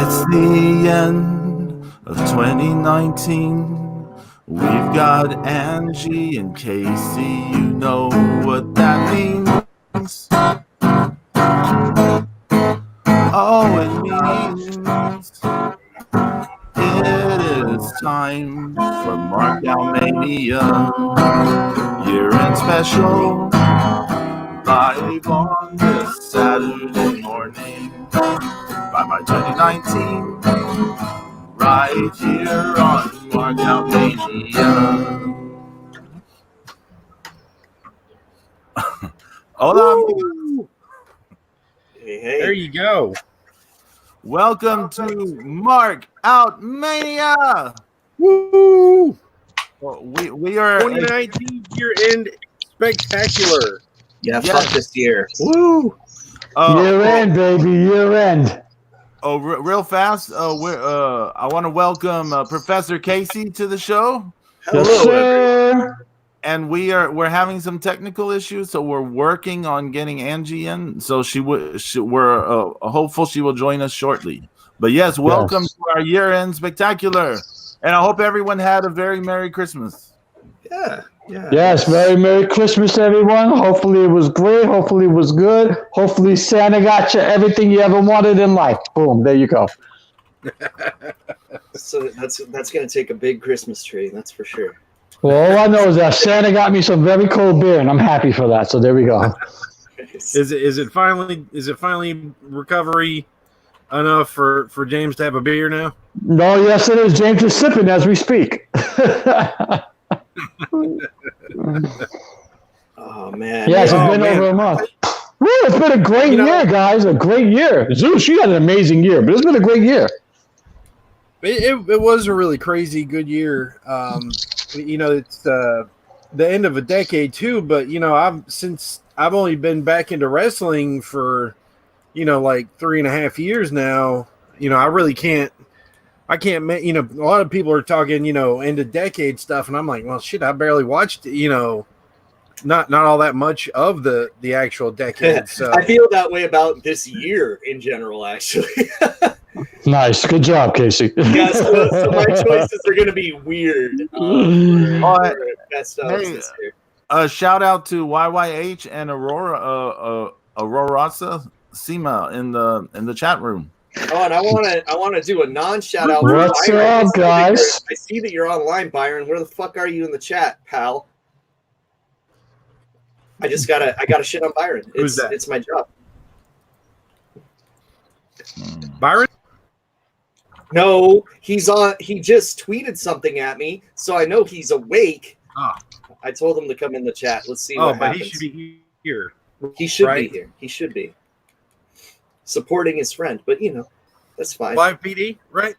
It's the end of 2019. We've got Angie and Casey, you know what that means. Oh, it means it is time for Mania, year-end special, live on this Saturday morning. By 2019, right here on Markout Mania. Hola. Hey. There you go. Welcome to Mark Out Mania. Woo! We are 2019 year-end spectacular. Yeah, Yes. fuck this year. Woo! Year end, baby, year end. Oh, real fast. I want to welcome Professor Casey to the show. Yes, Hello, sir. And we're having some technical issues, so we're working on getting Angie in. So we're hopeful she will join us shortly. But yes, welcome to our year-end spectacular, and I hope everyone had a very Merry Christmas. Yeah. Yes, Merry Christmas, everyone. Hopefully it was great. Hopefully it was good. Hopefully Santa got you everything you ever wanted in life. Boom, there you go. So that's gonna take a big Christmas tree, that's for sure. Well, all I know is that Santa got me some very cold beer, and I'm happy for that. So there we go. Is it finally recovery enough for James to have a beer now? No, yes, it is. James is sipping as we speak. Oh man. Yes, Oh, it's been man. over a month. Woo, it's been a great year, guys. A great year. Zeus, you had an amazing year, but it's been a great year. It was a really crazy good year. It's the end of a decade too, but I've only been back into wrestling for like 3.5 years now. I really can't. I can't. A lot of people are talking end of decade stuff, and I'm like, well, shit, I barely watched not all that much of the actual decade. So I feel that way about this year in general, actually. Nice. Good job, Casey. Yeah, so my choices are going to be weird. For best of this year. Shout out to YYH and Aurora Sima in the chat room. Oh, and I want to do a non-shout out. What's Byron. up, guys? I see that you're online, Byron. Where the fuck are you in the chat, pal? I gotta shit on Byron. Who's that? It's my job. Byron. No, he's on. He just tweeted something at me, so I know he's awake. Ah. I told him to come in the chat. Let's see Oh, what but happens. he should be here. He should right? be here. He should be supporting his friend, but that's fine. Live PD, right?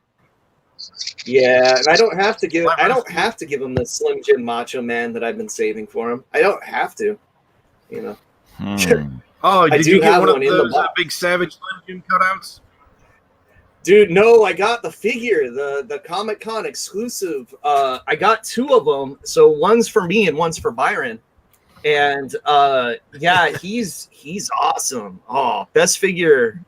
Yeah, and I don't have to give him the Slim Jim Macho Man that I've been saving for him. I don't have to, Oh, did do you get have one of one in the those box. big Savage Slim Jim cutouts? Dude, no, I got the figure, the Comic-Con exclusive. I got 2 of them, so one's for me and one's for Byron. And yeah, he's awesome. Oh, best figure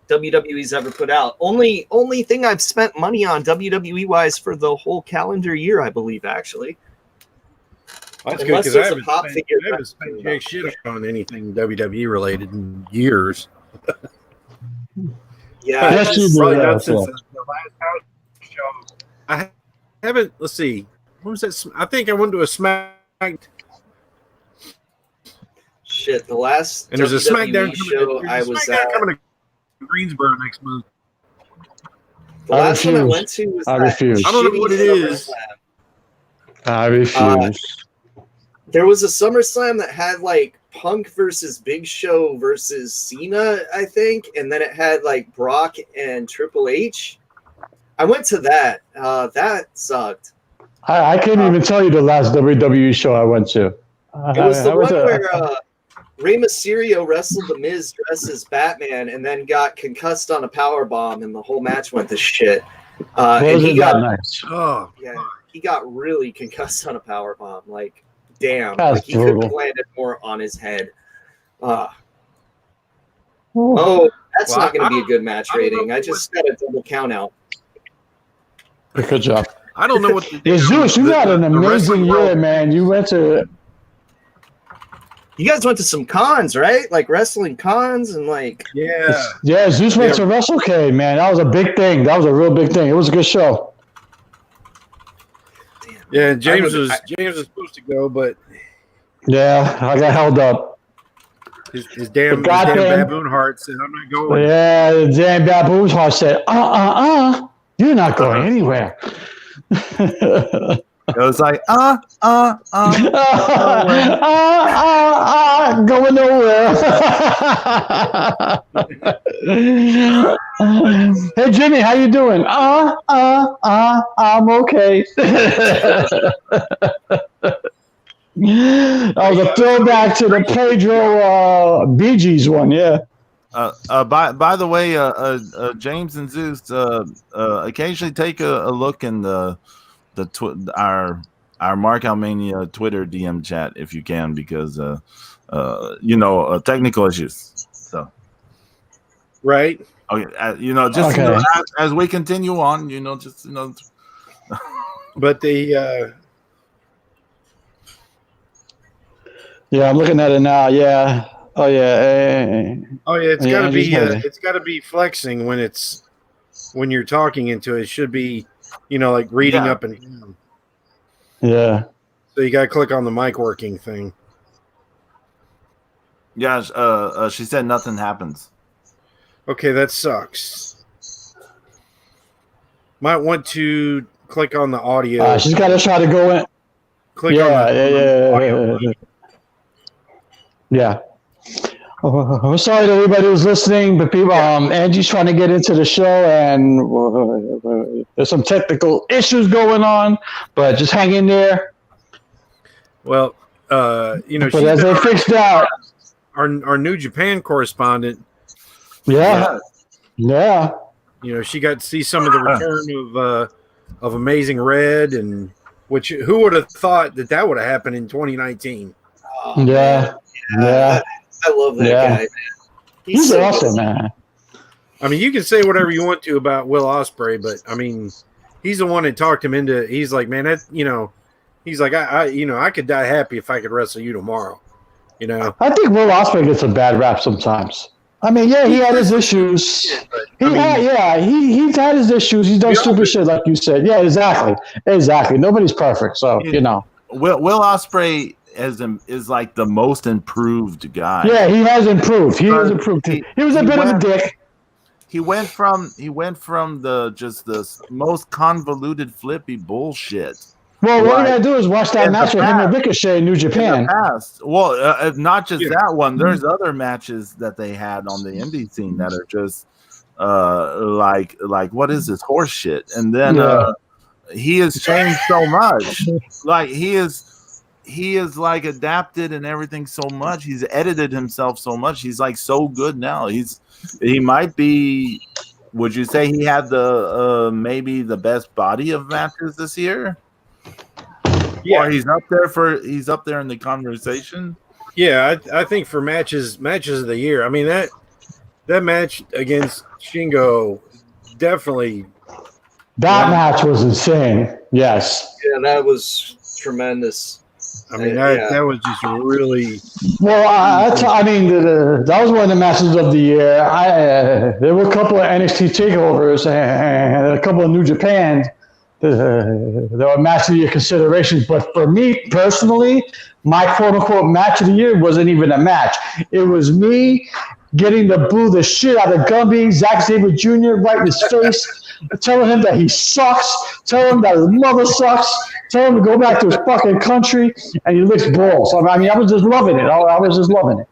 WWE's ever put out. Only thing I've spent money on WWE wise for the whole calendar year, I believe, actually. That's Unless good because there's a pop figure I haven't spent jack shit on anything WWE related in years. Yeah, Yes, you Probably do. not since the last house show. I haven't. Let's see. What was that? I think I went to a Smack. shit. The last And there's a SmackDown show I was at. coming to Greensboro next month. The I last one I refuse. went to was I that refuse. I don't know shitty what it is. SummerSlam. I refuse. There was a SummerSlam that had like Punk versus Big Show versus Cena, I think, and then it had like Brock and Triple H. I went to that. That sucked. I can't even tell you the last WWE show I went to. It was the I one went to- where Rey Mysterio wrestled The Miz dressed as Batman and then got concussed on a power bomb, and the whole match went to shit. And wasn't he got that nice. Oh, he got really concussed on a power bomb. Like, damn, That's like he could have brutal. landed more on his head. Oh, That's not going to be a good match rating. I just got a double count out. Good job. I don't know what the Yeah, Zeus, you had an amazing year, man. You went to. You guys went to some cons, right? Like wrestling cons and like. Yeah, Zeus went to WrestleCade, man. That was a big thing. That was a real big thing. It was a good show. Damn. Yeah, James was supposed to go, but yeah, I got held up. His damn baboon heart said, "I'm not going." Yeah, the damn baboon's heart said, you're not going anywhere. It was like, going nowhere. Hey Jimmy, how you doing? I'm okay. That was a throwback to the Pedro Bee Gees one, yeah. by the way, James and Zeus, occasionally take a look in our Markout Mania Twitter DM chat if you can, because technical issues. So right. Okay, as we continue on, But the yeah, I'm looking at it now. Yeah. Oh yeah. It's got to be flexing when you're talking into it. It should be, like reading up and down. Yeah. So you got to click on the mic working thing. Yeah. She said nothing happens. Okay, that sucks. Might want to click on the audio. She's got to try to go in. Click on the audio. Yeah. I'm sorry to everybody who's listening, but people, Angie's trying to get into the show, and there's some technical issues going on, but just hang in there. Well, but as they fixed out, our New Japan correspondent. Yeah. She got to see some of the return of Amazing Red, and who would have thought that would have happened in 2019? Yeah. I love that guy, man. He's so awesome, man. I mean, you can say whatever you want to about Will Ospreay, but I mean, he's the one that talked him into. He's like, man, he's like, I could die happy if I could wrestle you tomorrow. I think Will Ospreay gets a bad rap sometimes. I mean, yeah, he had his issues. He's had his issues. He's done stupid shit, like you said. Yeah, exactly. Nobody's perfect, so Will Ospreay is like the most improved guy. Yeah, he has improved. He was a bit of a dick. He went from the most convoluted flippy bullshit. Well, what we gotta do is watch that match with him and Ricochet in New Japan. In the past. Well, not just that one. There's other matches that they had on the indie scene that are just like what is this horse shit? And then he has changed so much. Like he is like adapted and everything so much. He's edited himself so much. He's like so good now. He might be. Would you say he had the maybe the best body of matches this year? Yeah, or he's up there in the conversation. Yeah, I think for matches of the year. I mean that match against Shingo definitely. That match was insane. Yes. Yeah, that was tremendous. I mean that was just really. Well, that was one of the matches of the year. There were a couple of NXT takeovers and a couple of New Japan. There were match of the year considerations, but for me personally, my quote unquote match of the year wasn't even a match. It was me getting to boo the shit out of Gumby, Zack Sabre Jr. right in his face, telling him that he sucks, telling him that his mother sucks, telling him to go back to his fucking country, and he licks balls. I mean, I was just loving it. I was just loving it.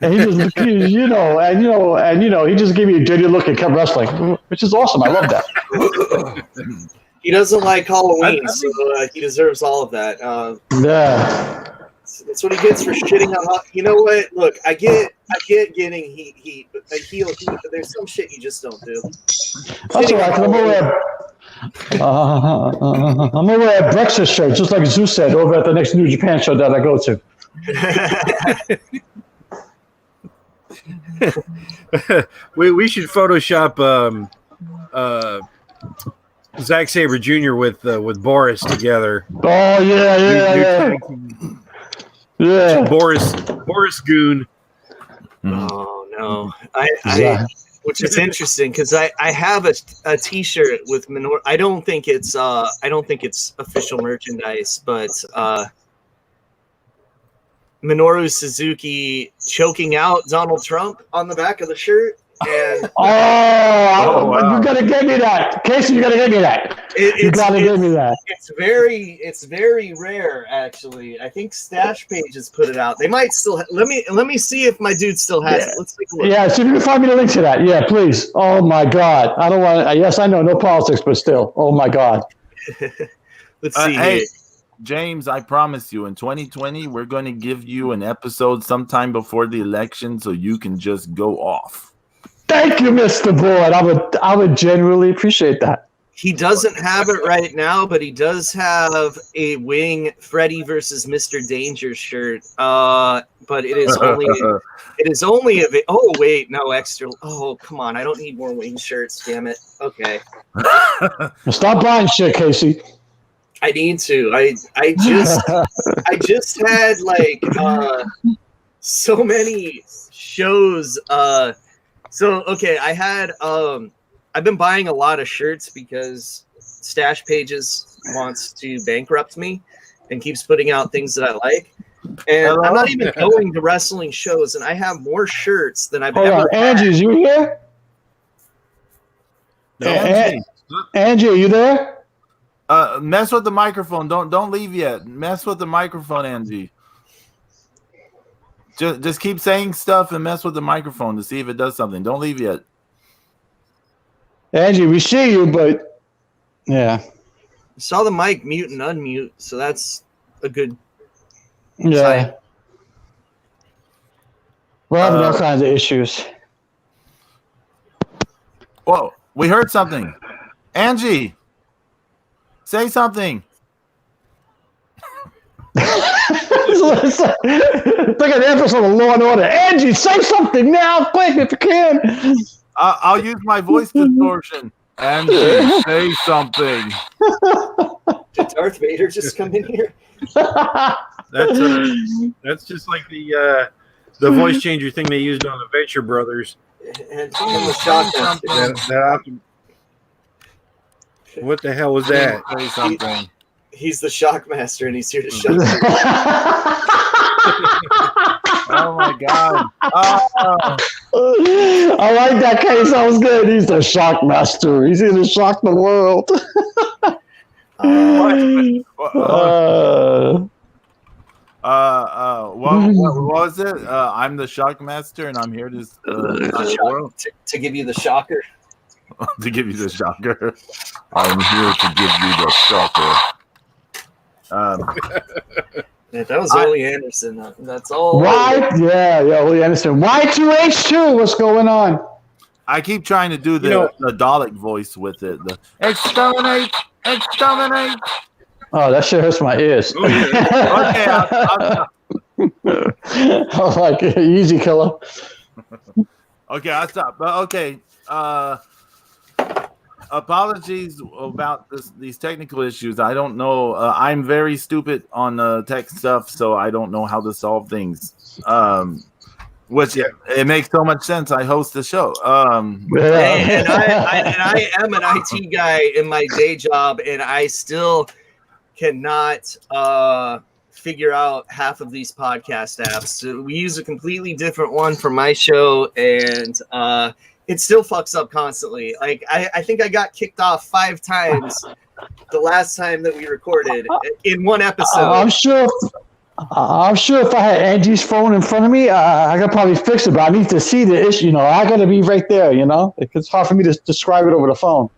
And he just, he just gave me a dirty look and kept wrestling, which is awesome. I love that. He doesn't like Halloween, so he deserves all of that. Yeah. That's what he gets for shitting on. You know what? Look, I get getting heat, but there's some shit you just don't do. That's all right. I'm gonna wear a breakfast shirt, just like Zeus said, over at the next New Japan show that I go to. we should Photoshop Zack Sabre Jr. with Boris together. Oh yeah. Boris Goon. Oh no, I which is interesting because I have a T-shirt with Minoru. I don't think it's official merchandise, but Minoru Suzuki choking out Donald Trump on the back of the shirt. And wow. You gotta get me that, Casey. You gotta get me that. You gotta get me that. It's very rare, actually. I think Stash Pages put it out. They might still. Let me see if my dude still has it. Let's take a look. Yeah, see if you can find me the link to that. Yeah, please. Oh my God, I don't want. Yes, I know, no politics, but still. Oh my God. Let's see. Hey, James, I promise you, in 2020, we're going to give you an episode sometime before the election, so you can just go off. Thank you, Mr. Boyd. I would genuinely appreciate that. He doesn't have it right now, but he does have a Wing Freddy versus Mr. Danger shirt. But it is only oh wait, no extra. Oh come on, I don't need more Wing shirts. Damn it. Okay. Stop buying shit, Casey. I need to. I just had like so many shows. So okay, I had I've been buying a lot of shirts because Stash Pages wants to bankrupt me and keeps putting out things that I like. And I'm not even going to wrestling shows, and I have more shirts than I've ever had. Angie, is you here? Angie, are you there? Mess with the microphone. Don't leave yet. Mess with the microphone, Angie. Just keep saying stuff and mess with the microphone to see if it does something. Don't leave yet. Angie, we see you, but yeah. I saw the mic mute and unmute, so that's a good sign. We're having all kinds of issues. Whoa, we heard something. Angie, say something. It's like an episode of Law and Order. Angie, say something now, quick, if you can. I'll use my voice distortion. Angie, say something. Did Darth Vader just come in here? That's just like the voice changer thing they used on the Venture Brothers. And the shotgun. What the hell was that? Say something. He's the Shockmaster, and he's here to shut you. Oh my God! I like that case. That was good. He's the Shockmaster. He's here to shock the world. What was it? I'm the Shockmaster, and I'm here to shock the world. To give you the shocker. To give you the shocker. I'm here to give you the shocker. That was Ole Anderson. That's all. Why? Yeah, Ole Anderson. Y2H2. What's going on? I keep trying to do the Dalek voice with it. The exterminate. Oh, that shit hurts my ears. Okay, I'll like easy killer. Okay, I'll stop. But okay, apologies about these technical issues. I don't know. I'm very stupid on tech stuff, so I don't know how to solve things. Which it makes so much sense. I host the show. And I am an IT guy in my day job, and I still cannot figure out half of these podcast apps. So we use a completely different one for my show, and it still fucks up constantly. Like I think I got kicked off 5 times the last time that we recorded in one episode. I'm sure if I had Angie's phone in front of me, I could probably fix it. But I need to see the issue. I got to be right there. It's hard for me to describe it over the phone.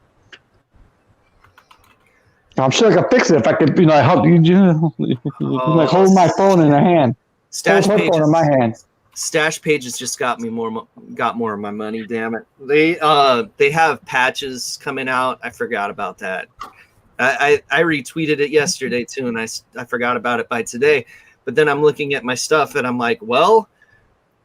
I'm sure I could fix it if I could. Help you. Like hold my phone in a hand. Stash hold my phone in my hand. Stash Pages just got more of my money. Damn it! They have patches coming out. I forgot about that. I retweeted it yesterday too, and I forgot about it by today. But then I'm looking at my stuff and I'm like, well,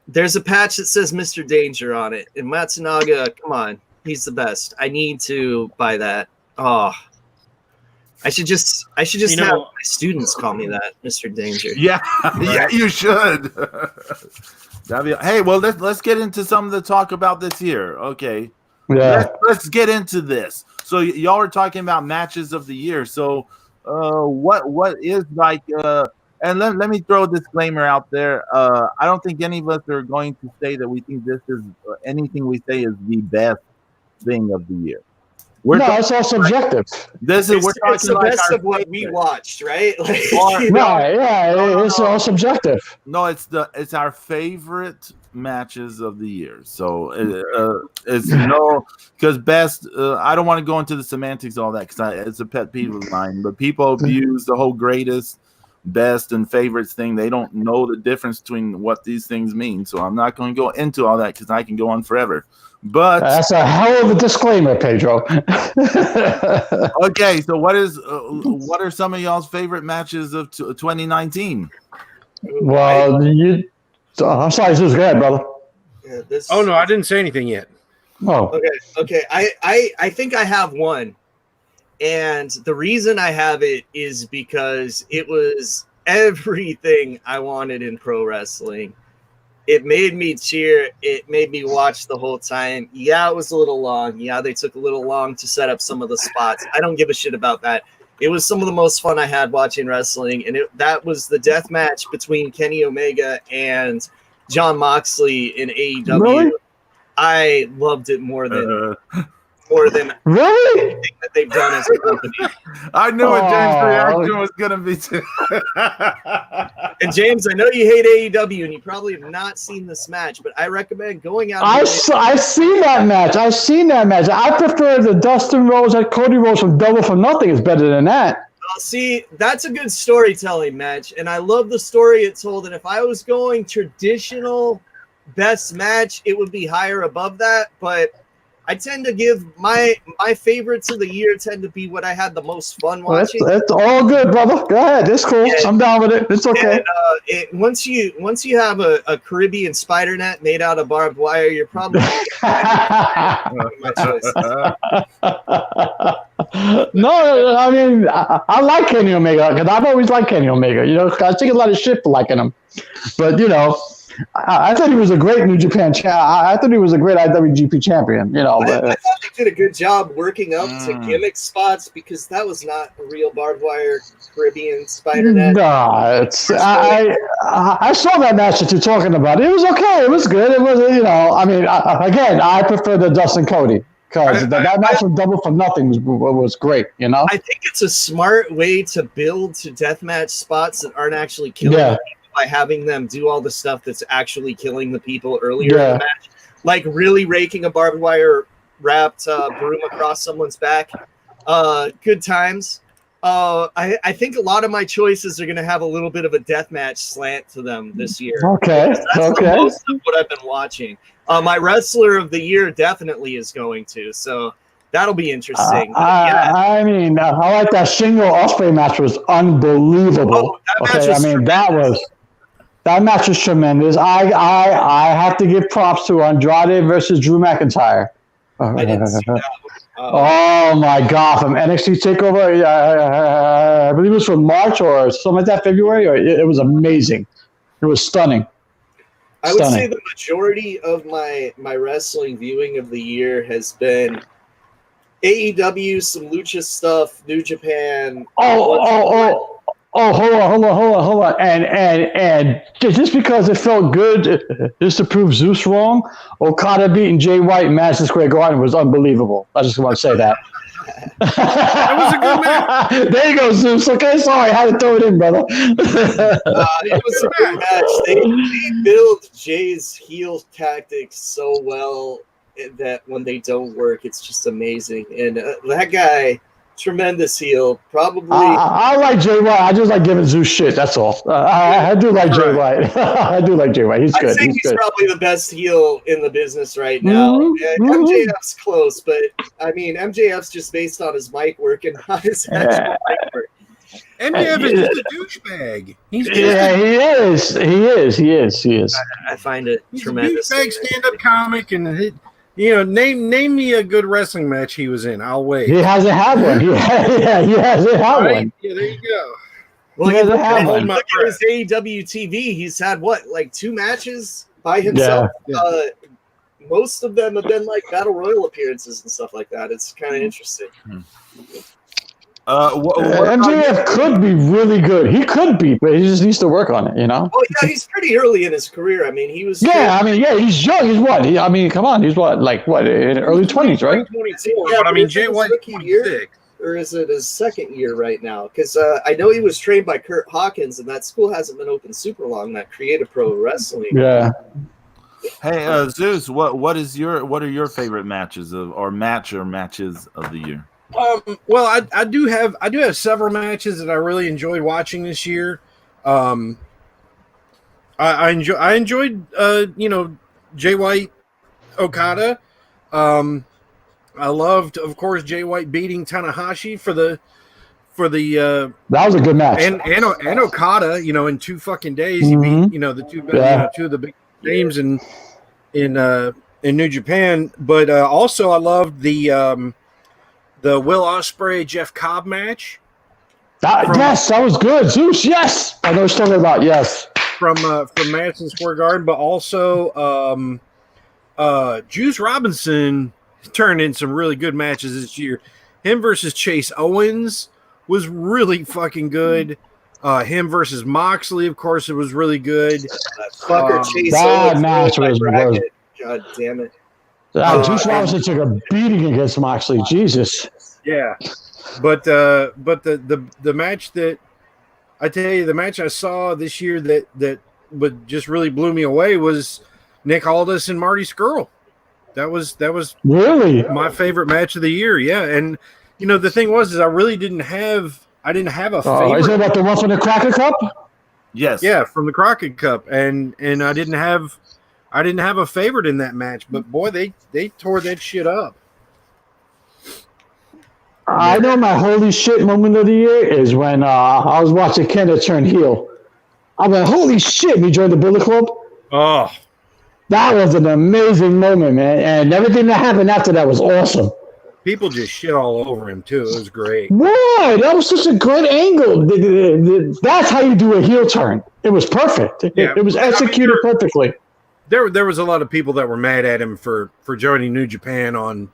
There's a patch that says Mr. Danger on it, and Matsunaga, come on, he's the best. I need to buy that. Oh, I should just have my students call me that, Mr. Danger. Yeah, yeah, you should. Hey, well, let's get into some of the talk about this year. Okay, Yeah. let's get into this. So y'all are talking about matches of the year. So what is like? And let me throw a disclaimer out there. I don't think any of us are going to say that we think this is anything we say is the best thing of the year. It's all subjective. We're talking it's the like best of what we watched, right? Like, Right, yeah, it's all subjective. No, it's our favorite matches of the year. So it's because best. I don't want to go into the semantics of all that because it's a pet peeve of mine. But people abuse the whole greatest, best, and favorites thing. They don't know the difference between what these things mean. So I'm not going to go into all that because I can go on forever. But that's a hell of a disclaimer, Pedro. Okay, so what are some of y'all's favorite matches of 2019? Well, I'm sorry, Zeus, go ahead, brother. Yeah, Oh no, I didn't say anything yet. Oh, okay. I think I have one, and the reason I have it is because it was everything I wanted in pro wrestling. It made me cheer. It made me watch the whole time. Yeah, it was a little long. Yeah, they took a little long to set up some of the spots. I don't give a shit about that. It was some of the most fun I had watching wrestling, and that was the death match between Kenny Omega and Jon Moxley in AEW. Really? I loved it more than really? anything that they've done as a company. I knew what James' reaction was going to be too. And James, I know you hate AEW and you probably have not seen this match, but I recommend going out. I've seen that match. I prefer the Dustin Rhodes and Cody Rhodes from Double for Nothing is better than that. See, that's a good storytelling match, and I love the story it told. And if I was going traditional best match, it would be higher above that, but I tend to give my favorites of the year tend to be what I had the most fun watching. That's all good, brother. Go ahead. It's cool. And, I'm down with it. It's okay. And, once you have a Caribbean spider net made out of barbed wire, you're probably my choice. No, I mean I like Kenny Omega because I've always liked Kenny Omega. I take a lot of shit for liking him, but I thought he was a great New Japan I thought he was a great IWGP champion, I thought they did a good job working up to gimmick spots because that was not a real barbed wire Caribbean spider net. No, I saw that match that you're talking about. It was okay. It was good. It was, I prefer the Dustin Cody because that match with Double for Nothing was great, I think it's a smart way to build to deathmatch spots that aren't actually killing people by having them do all the stuff that's actually killing the people earlier in the match. Like really raking a barbed wire wrapped broom across someone's back. Good times. I think a lot of my choices are going to have a little bit of a deathmatch slant to them this year. Okay. That's the most of what I've been watching. My wrestler of the year definitely is going to. So that'll be interesting. I like that Shingo Ospreay match was unbelievable. That match was tremendous. I have to give props to Andrade versus Drew McIntyre. I didn't see that one. Oh my God! From NXT Takeover, I believe it was from March or something like that, February. It was amazing. It was stunning. I would say the majority of my wrestling viewing of the year has been AEW, some lucha stuff, New Japan. Hold on. And just because it felt good, just to prove Zeus wrong, Okada beating Jay White in Madison Square Garden was unbelievable. I just want to say that. That was a good match. There you go, Zeus. Okay, sorry, I had to throw it in, brother. It was a good match. They build Jay's heel tactics so well that when they don't work, it's just amazing. And that guy, tremendous heel. Probably. I like Jay White. I just like giving Zeus shit. That's all. I do like Jay White. I do like Jay White. He's good. I think he's probably the best heel in the business right now. MJF's close, but I mean, MJF's just based on his mic work and not his actual mic work. MJF is just a douchebag. He's just Yeah, he is. I find it he's tremendous. a douchebag stand-up comic, and name me a good wrestling match he was in. I'll wait. He hasn't had one. He hasn't had Right? one. Yeah, there you go. Well, He you doesn't look have at, one. look at his AEW TV. He's had what, like 2 matches by himself. Yeah. Most of them have been like battle royal appearances and stuff like that. It's kind of interesting. MJF could be really good. He could be, but he just needs to work on it. Well, yeah, he's pretty early in his career. I mean, he was. He's young. He's what? Come on. He's what? Like what? In early 20s, right? 24, Yeah, but I mean, is it Jay his White rookie year? 26. Or is it his second year right now? Because I know he was trained by Kurt Hawkins, and that school hasn't been open super long. That Creative Pro Wrestling. Yeah. Hey, Zeus, what are your favorite matches matches of the year? Well, I do have several matches that I really enjoyed watching this year. I enjoyed Jay White Okada. I loved, of course, Jay White beating Tanahashi for the That was a good match. and Okada, in 2 fucking days he beat the two of the big names in New Japan. But also I loved the Will Ospreay Jeff Cobb match. Yes, that was good. Zeus, yes. I know what you're talking about. Yes. From Madison Square Garden, but also Juice Robinson turned in some really good matches this year. Him versus Chase Owens was really fucking good. Him versus Moxley, of course, it was really good. That fucker Chase that Owens match ruined my was- bracket. God damn it. Juice Robinson took a beating against Moxley. Jesus. Yeah, but the match that I tell you, the match I saw this year that but just really blew me away was Nick Aldis and Marty Scurll. That was Really? my favorite match of the year. Yeah, and the thing was I really didn't have a favorite. Is it about the one from the Cracker Cup? Yes. Yeah, from the Crockett Cup, and I didn't have a favorite in that match, but boy, they tore that shit up. I know my holy shit moment of the year is when I was watching Kenta turn heel. I went, holy shit, he joined the Bullet Club. Oh, That was an amazing moment, man. And everything that happened after that was awesome. people just shit all over him too. It was great. Why? That was such a good angle. That's how you do a heel turn. It was perfect. Yeah. It was executed perfectly. There was a lot of people that were mad at him for joining New Japan on,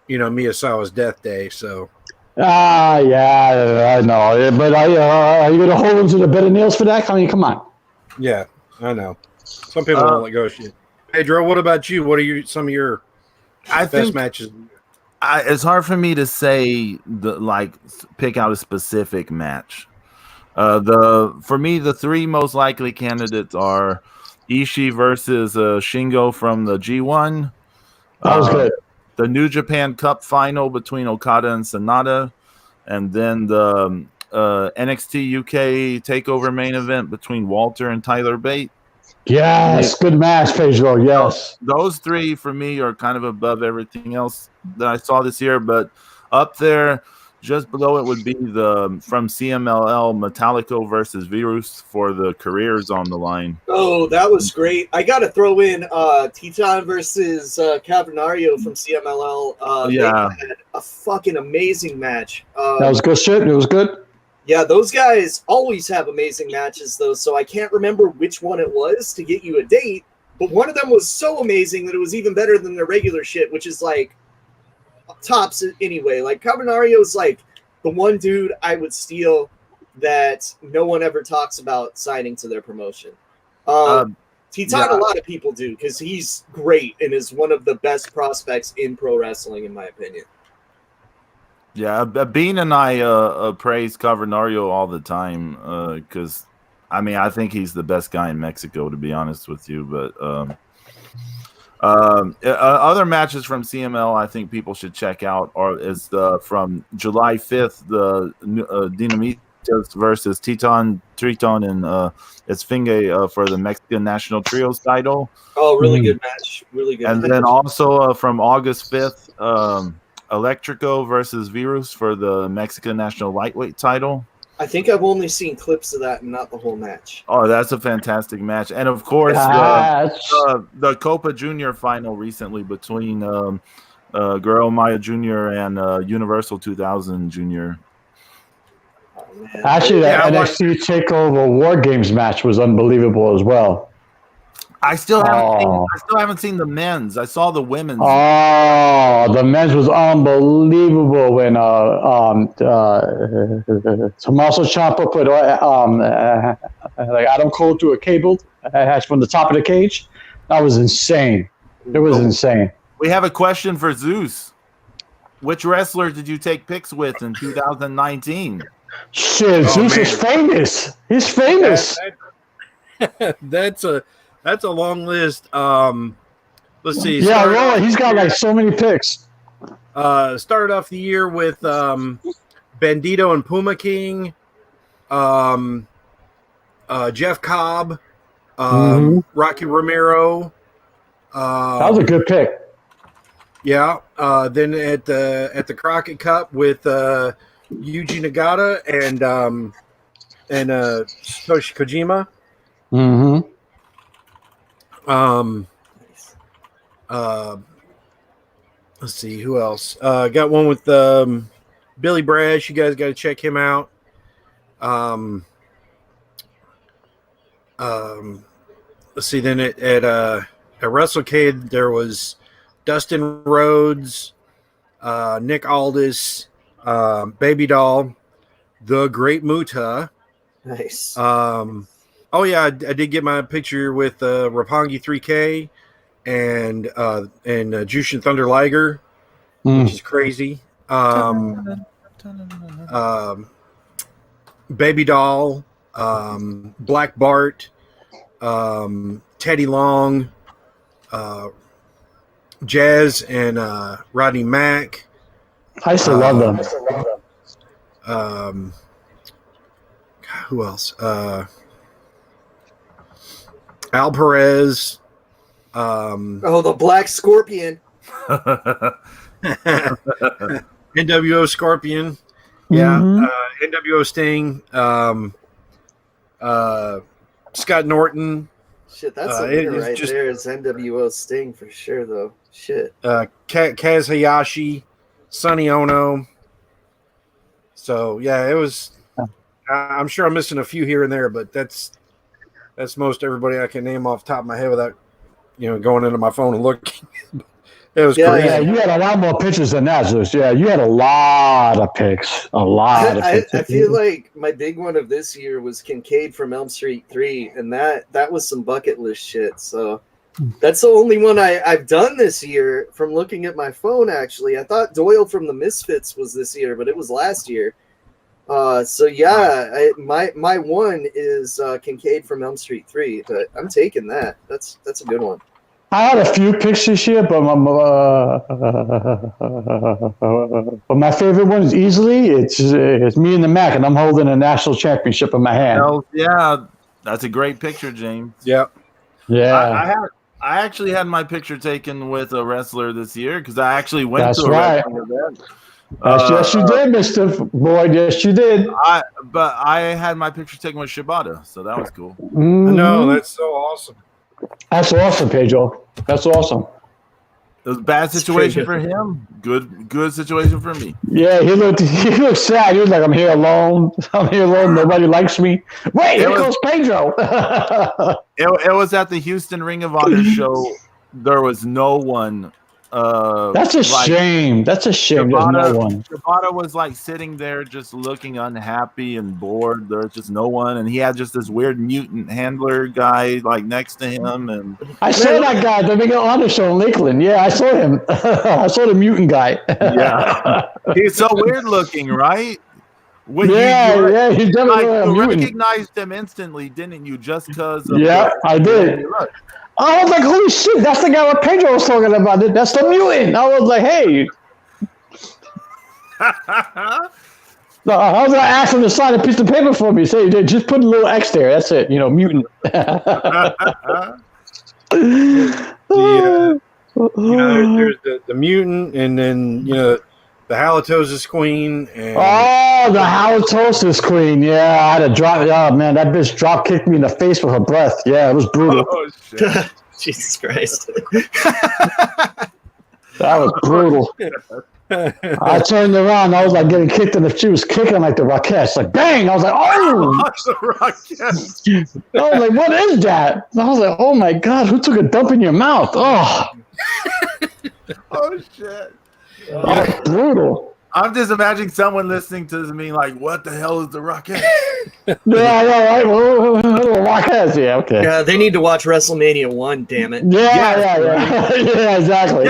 Miyazawa's death day. So Yeah, I know. But are you going to hold him to the bed of nails for that? I mean, come on. yeah, I know. Some people don't let go of shit. Pedro, what about you? What are some of your best matches? It's hard for me to say pick out a specific match. For me, the 3 most likely candidates are Ishii versus Shingo from the G1. That was good. The New Japan Cup final between Okada and Sonata, and then the NXT UK Takeover main event between Walter and Tyler Bate. Yes, good match, Pedro. Yes. Those 3 for me are kind of above everything else that I saw this year, but up there, just below it would be the from CMLL Metallico versus Virus for the careers on the line. Oh, that was great. I got to throw in Titan versus Cavernario from CMLL. Yeah. They had a fucking amazing match. That was good shit. It was good. Yeah, those guys always have amazing matches, though, so I can't remember which one it was to get you a date, but one of them was so amazing that it was even better than the regular shit, which is like tops anyway. Like, Cabernario's like the one dude I would steal that no one ever talks about signing to their promotion. Titan, a lot of people do, because he's great and is one of the best prospects in pro wrestling, in my opinion. Yeah, Bean and I praise Cavernario all the time because, I think he's the best guy in Mexico, to be honest with you. But other matches from CML I think people should check out is from July 5th, the Dinamitas versus Triton and Esfinge for the Mexican National Trios title. Oh, really good match. Really good. And then also from August 5th, Electrico versus Virus for the Mexican National Lightweight title. I think I've only seen clips of that and not the whole match. Oh, that's a fantastic match. And of course, the Copa Junior final recently between Guerrero Maya Jr. and Universal 2000 Jr. Oh, man. Actually, that NXT TakeOver War Games match was unbelievable as well. I still haven't seen the men's. I saw the women's. Oh, the men's was unbelievable when Tommaso Ciampa put like Adam Cole through a cable from the top of the cage. That was insane. It was insane. We have a question for Zeus. Which wrestler did you take pics with in 2019? Shit, Zeus is famous. He's famous. That's a long list. Let's see. Yeah, Roy, he's got like so many picks. Started off the year with Bandito and Puma King, Jeff Cobb, Rocky Romero. That was a good pick. Yeah. Then at the Crockett Cup with Yuji Nagata and Satoshi Kojima. Mm-hmm. Let's see who else. Got one with Billy Brash. You guys got to check him out. Let's see. Then at WrestleCade there was Dustin Rhodes, Nick Aldis, Baby Doll, The Great Muta. Nice. Oh yeah, I did get my picture with Roppongi 3K and Jushin Thunder Liger, which is crazy. Baby Doll, Black Bart, Teddy Long, Jazz and Rodney Mack. I used to love them. Who else? Al Perez. The Black Scorpion. NWO Scorpion. Yeah. NWO Sting. Scott Norton. Shit, that's a winner right there. Is NWO Sting for sure, though. Shit. Kaz Hayashi, Sonny Ono. So yeah, it was. I'm sure I'm missing a few here and there, but that's most everybody I can name off the top of my head without, going into my phone and looking. It was crazy. Yeah, you had a lot more pictures than that, Zeus. Yeah, you had a lot of picks. I feel like my big one of this year was Kincaid from Elm Street 3, and that was some bucket list shit. So that's the only one I've done this year from looking at my phone, actually. I thought Doyle from the Misfits was this year, but it was last year. So yeah, my one is Kincaid from Elm Street 3, but I'm taking that. That's a good one. I had a few picks this year, but my favorite one is easily it's me and the Mac, and I'm holding a national championship in my hand. Oh, yeah, that's a great picture, James. Yep. Yeah. I actually had my picture taken with a wrestler this year because I actually went to a wrestling event. Yes, you did, Mr. Boyd. Yes, you did. But I had my picture taken with Shibata, so that was cool. I know, that's so awesome. That's awesome, Pedro. That's awesome. It was a bad situation for him. Good situation for me. Yeah, he looked sad. He was like, I'm here alone. Nobody likes me. Wait, here goes Pedro. It was at the Houston Ring of Honor show. There was no one. That's a shame. That's a shame. There's no one. Shibata was like sitting there just looking unhappy and bored. There's just no one. And he had just this weird mutant handler guy like next to him. And I saw that guy at the Ring of Honor show in Lakeland. Yeah, I saw him. I saw the mutant guy. Yeah. He's so weird looking, right? He's definitely you recognized him instantly, didn't you? Just because. Yeah, I did. I was like, holy shit, that's the guy what Pedro was talking about. That's the mutant. I was like, hey. No, I was going to ask him to sign a piece of paper for me. Say, just put a little X there. That's it. Mutant. There's the mutant, and then, the halitosis queen. And Oh, the halitosis queen. Yeah, I had a drop. Oh, man, that bitch drop kicked me in the face with her breath. Yeah, it was brutal. Oh shit! Jesus Christ. That was brutal. I turned around. I was like getting kicked in the. She was kicking like the Rockettes. Like bang! I was like, oh! The Rockets. I was like, what is that? And I was like, oh my god, who took a dump in your mouth? Oh, Oh shit! that was brutal. I'm just imagining someone listening to this and being like, "What the hell is the Rockets?" Yeah, I know, right? Well, Rockettes. Yeah, okay. Yeah, they need to watch WrestleMania 1, damn it. Yeah, yeah, exactly.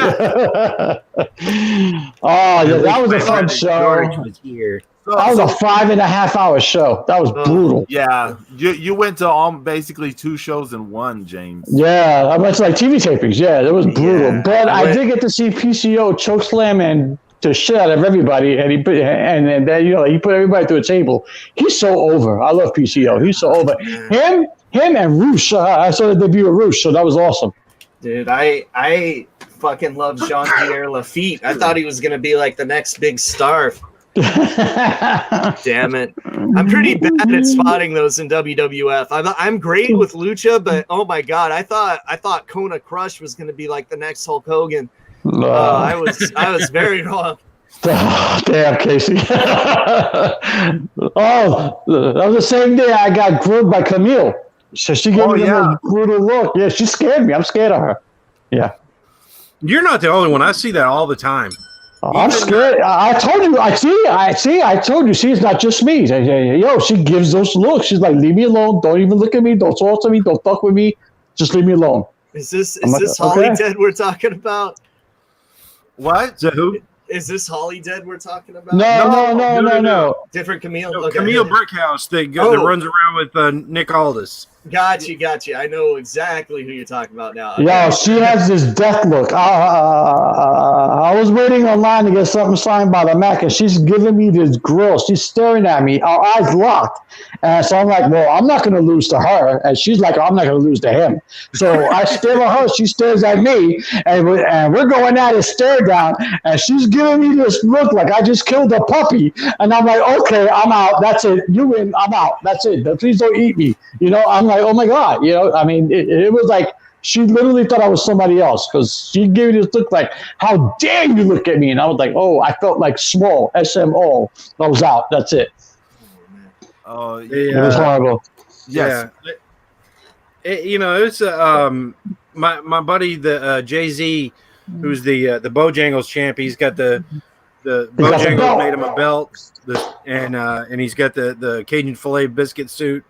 Oh, yeah, that was a fun show. was here. That was a 5.5 hour show. That was brutal. Yeah, you went to basically 2 shows in one, James. Yeah, I went to like TV tapings. Yeah, it was brutal. Yeah, But I did get to see PCO chokeslam and the shit out of everybody, and he put and then he put everybody through a table. He's so over. I love PCO. He's so over. Him and Roosh. I saw the debut of Roosh, so that was awesome. Dude, I fucking love Jean-Pierre Lafitte. I thought he was going to be like the next big star. Damn it. I'm pretty bad at spotting those in WWF. I'm great with Lucha, but oh my god, I thought Kona Crush was going to be like the next Hulk Hogan. I was very wrong. Damn, Casey. Oh, that was the same day I got grilled by Camille. So she gave me a brutal look. Yeah, she scared me. I'm scared of her. Yeah. You're not the only one. I see that all the time. I'm scared. I told you. I told you. See, it's not just me. Yo, she gives those looks. She's like, leave me alone. Don't even look at me. Don't talk to me. Don't fuck with me. Just leave me alone. Is this Holly Dead we're talking about? What? So who? Is this Holly Dead we're talking about? No. Different Camille? No, Okay. Camille Brickhouse that runs around with Nick Aldis. Gotcha. I know exactly who you're talking about now. Yo, she has this death look. I was waiting online to get something signed by the Mac, and she's giving me this grill. She's staring at me, our eyes locked. And so I'm like, well, I'm not going to lose to her. And she's like, I'm not going to lose to him. So I stare at her. She stares at me, and we're going at it, stare down. And she's giving me this look like I just killed a puppy. And I'm like, okay, I'm out. That's it. You win. I'm out. That's it. But please don't eat me. I'm like, oh my God. I mean, it was like she literally thought I was somebody else because she gave me this look like, how dare you look at me? And I was like, oh, I felt like small, SMO. I was out. That's it. Oh, It was horrible. yes. Yeah. It's my buddy, the Jay-Z, who's the Bojangles champ. He's got the Bojangles made him a belt, and he's got the Cajun filet biscuit suit,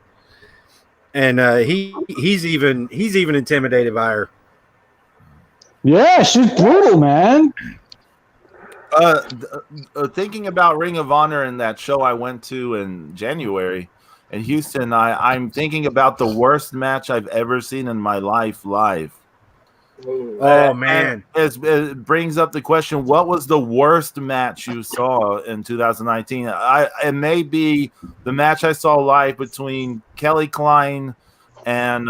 and he's even intimidated by her. Yeah, she's brutal, man. Thinking about Ring of Honor and that show I went to in January in Houston, I'm thinking about the worst match I've ever seen in my life live. Oh man, it brings up the question: what was the worst match you saw in 2019? It may be the match I saw live between Kelly Klein and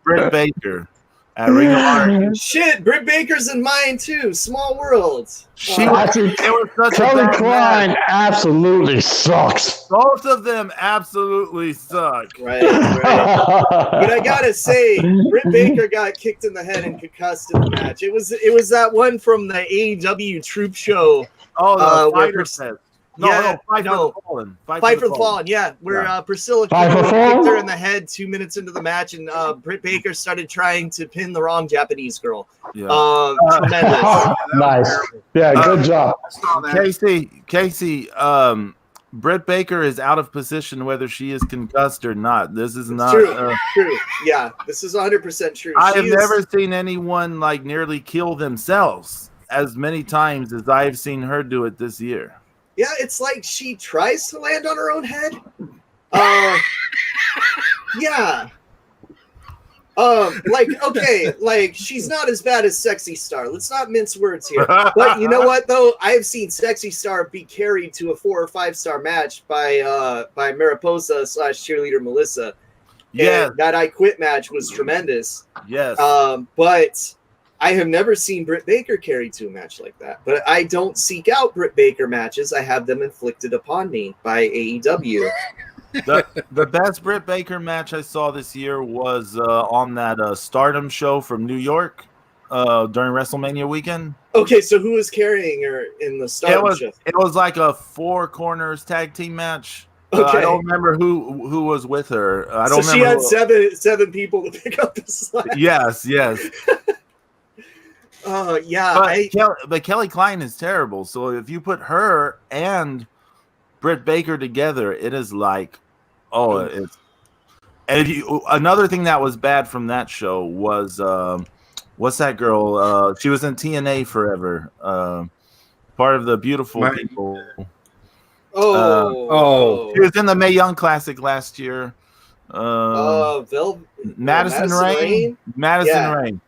Britt Baker at Ring of Honor. Shit, Britt Baker's in mine too. Small world. Kelly Klein absolutely sucks. Both of them absolutely suck. Right. But I gotta say, Britt Baker got kicked in the head and concussed in the match. It was that one from the AEW Troop show. Oh, the fighter set. Fight for the Fallen. Yeah, where Priscilla kicked her in the head 2 minutes into the match, and Britt Baker started trying to pin the wrong Japanese girl. Yeah. Tremendous. Nice. Yeah, good job. Casey, Britt Baker is out of position whether she is concussed or not. This is not true. Yeah, this is 100% true. I have never seen anyone like nearly kill themselves as many times as I have seen her do it this year. Yeah, it's like she tries to land on her own head. Yeah. She's not as bad as Sexy Star. Let's not mince words here. But you know what, though? I've seen Sexy Star be carried to a 4 or 5 star match by Mariposa / cheerleader Melissa. Yeah. And that I Quit match was tremendous. Yes. But I have never seen Britt Baker carried to a match like that, but I don't seek out Britt Baker matches. I have them inflicted upon me by AEW. The best Britt Baker match I saw this year was on that Stardom show from New York during WrestleMania weekend. Okay, so who was carrying her in the Stardom show? It was like a 4 corners tag team match. Okay. I don't remember who was with her. I don't so remember. She had seven people to pick up the slack. Yes. Yeah. But Kelly Klein is terrible. So if you put her and Britt Baker together, it is like, it's. And another thing that was bad from that show was what's that girl? She was in TNA forever. Part of the beautiful people. She was in the Mae Young Classic last year. Madison Rain. Rain.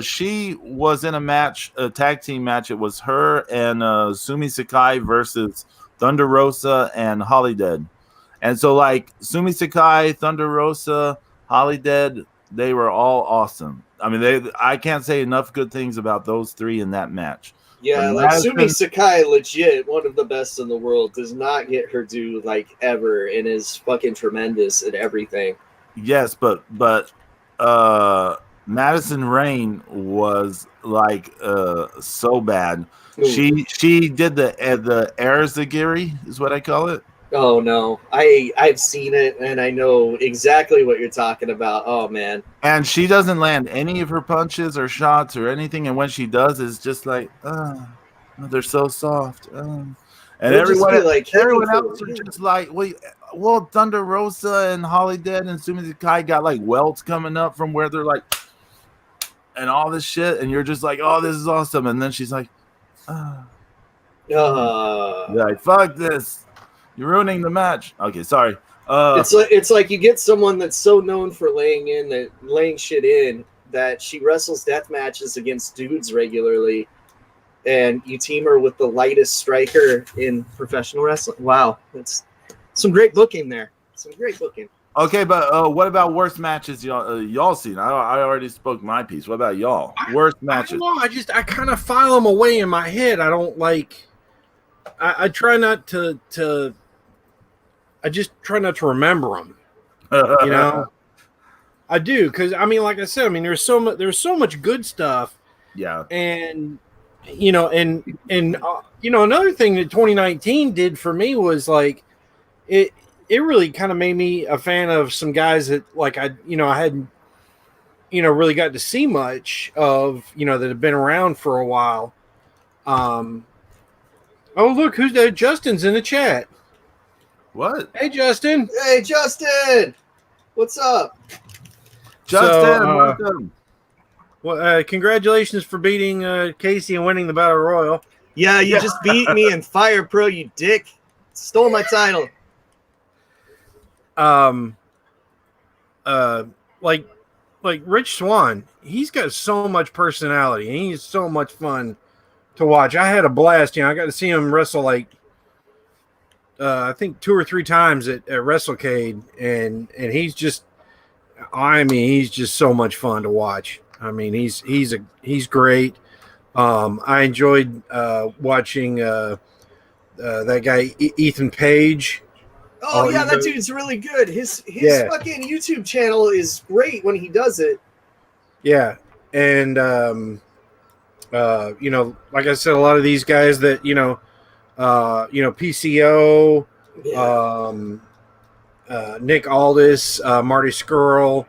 She was in a tag team match. It was her and Sumi Sakai versus Thunder Rosa and Holidead. And so, like, Sumi Sakai, Thunder Rosa, Holidead, they were all awesome. I mean, I can't say enough good things about those 3 in that match. Yeah, like Sumi Sakai, legit one of the best in the world, does not get her due like ever, and is fucking tremendous at everything. Yes, but Madison Rain was like so bad. Ooh. She did the Arazagiri is what I call it. Oh no, I've seen it and I know exactly what you're talking about. Oh man, and she doesn't land any of her punches or shots or anything, and when she does, it's just like, they're so soft. And everyone else are just like, well, Thunder Rosa and Holidead and Sumi Sakai got like welts coming up from where they're like, and all this shit, and you're just like, oh, this is awesome, and then she's like, like, fuck this. You're ruining the match. Okay, sorry. It's like you get someone that's so known for laying shit in that she wrestles death matches against dudes regularly, and you team her with the lightest striker in professional wrestling. Wow, that's some great booking there. Some great booking. Okay, but what about worst matches y'all seen? I already spoke my piece. What about y'all? Worst matches. I don't know. I kind of file them away in my head. I don't like. I try not to. I just try not to remember them. You know, I do because I mean, like I said, I mean, there's so much good stuff. Yeah, and another thing that 2019 did for me was like it really kind of made me a fan of some guys that like I hadn't really got to see much of, that have been around for a while. Oh, look, who's there? Justin's in the chat. What? Hey, Justin. Hey, Justin. What's up? Justin, welcome. Well, congratulations for beating Casey and winning the Battle Royal. Yeah, you just beat me in Fire Pro, you dick. Stole my title. Like Rich Swann, he's got so much personality and he's so much fun to watch. I had a blast. I got to see him wrestle like I think 2 or 3 times at WrestleCade, and he's just so much fun to watch. I mean, he's great. I enjoyed watching that guy Ethan Page. Oh yeah, that dude's really good. His fucking YouTube channel is great when he does it. Yeah, and like I said, a lot of these guys that PCO, Nick Aldis, Marty Skrull.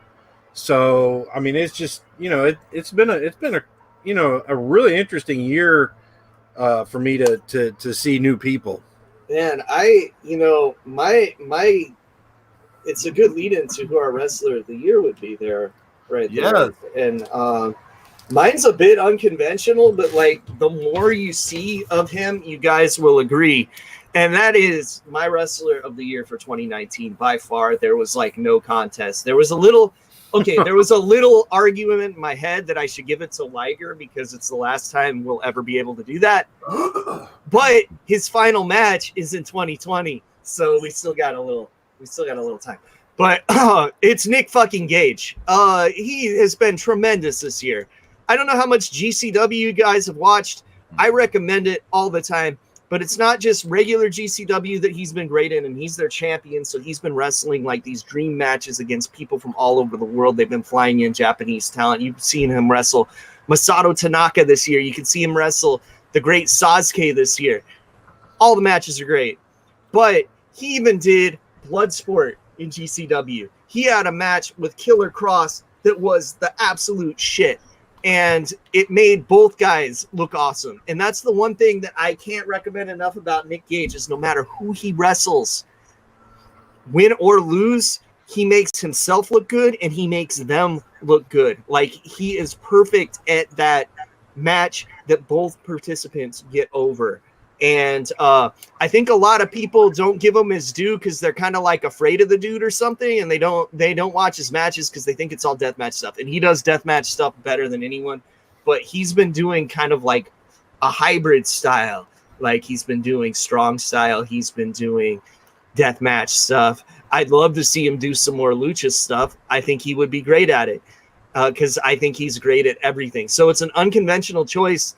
So I mean, it's just it's been a really interesting year for me to see new people. Man, it's a good lead into who our wrestler of the year would be there, right? Yes. There. And mine's a bit unconventional, but like the more you see of him, you guys will agree. And that is my wrestler of the year for 2019 by far. There was like no contest. There was a little argument in my head that I should give it to Liger because it's the last time we'll ever be able to do that. But his final match is in 2020, so we still got a little time. But it's Nick fucking Gage. He has been tremendous this year. I don't know how much GCW you guys have watched. I recommend it all the time. But it's not just regular GCW that he's been great in, and he's their champion. So he's been wrestling like these dream matches against people from all over the world. They've been flying in Japanese talent. You've seen him wrestle Masato Tanaka this year. You can see him wrestle the great Sasuke this year. All the matches are great. But he even did Bloodsport in GCW. He had a match with Killer Cross that was the absolute shit. And it made both guys look awesome. And that's the one thing that I can't recommend enough about Nick Gage is no matter who he wrestles, win or lose, he makes himself look good and he makes them look good. Like, he is perfect at that match that both participants get over. And I think a lot of people don't give him his due because they're kind of like afraid of the dude or something, and they don't watch his matches because they think it's all deathmatch stuff. And he does deathmatch stuff better than anyone. But he's been doing kind of like a hybrid style. Like, he's been doing strong style. He's been doing deathmatch stuff. I'd love to see him do some more lucha stuff. I think he would be great at it because I think he's great at everything. So it's an unconventional choice.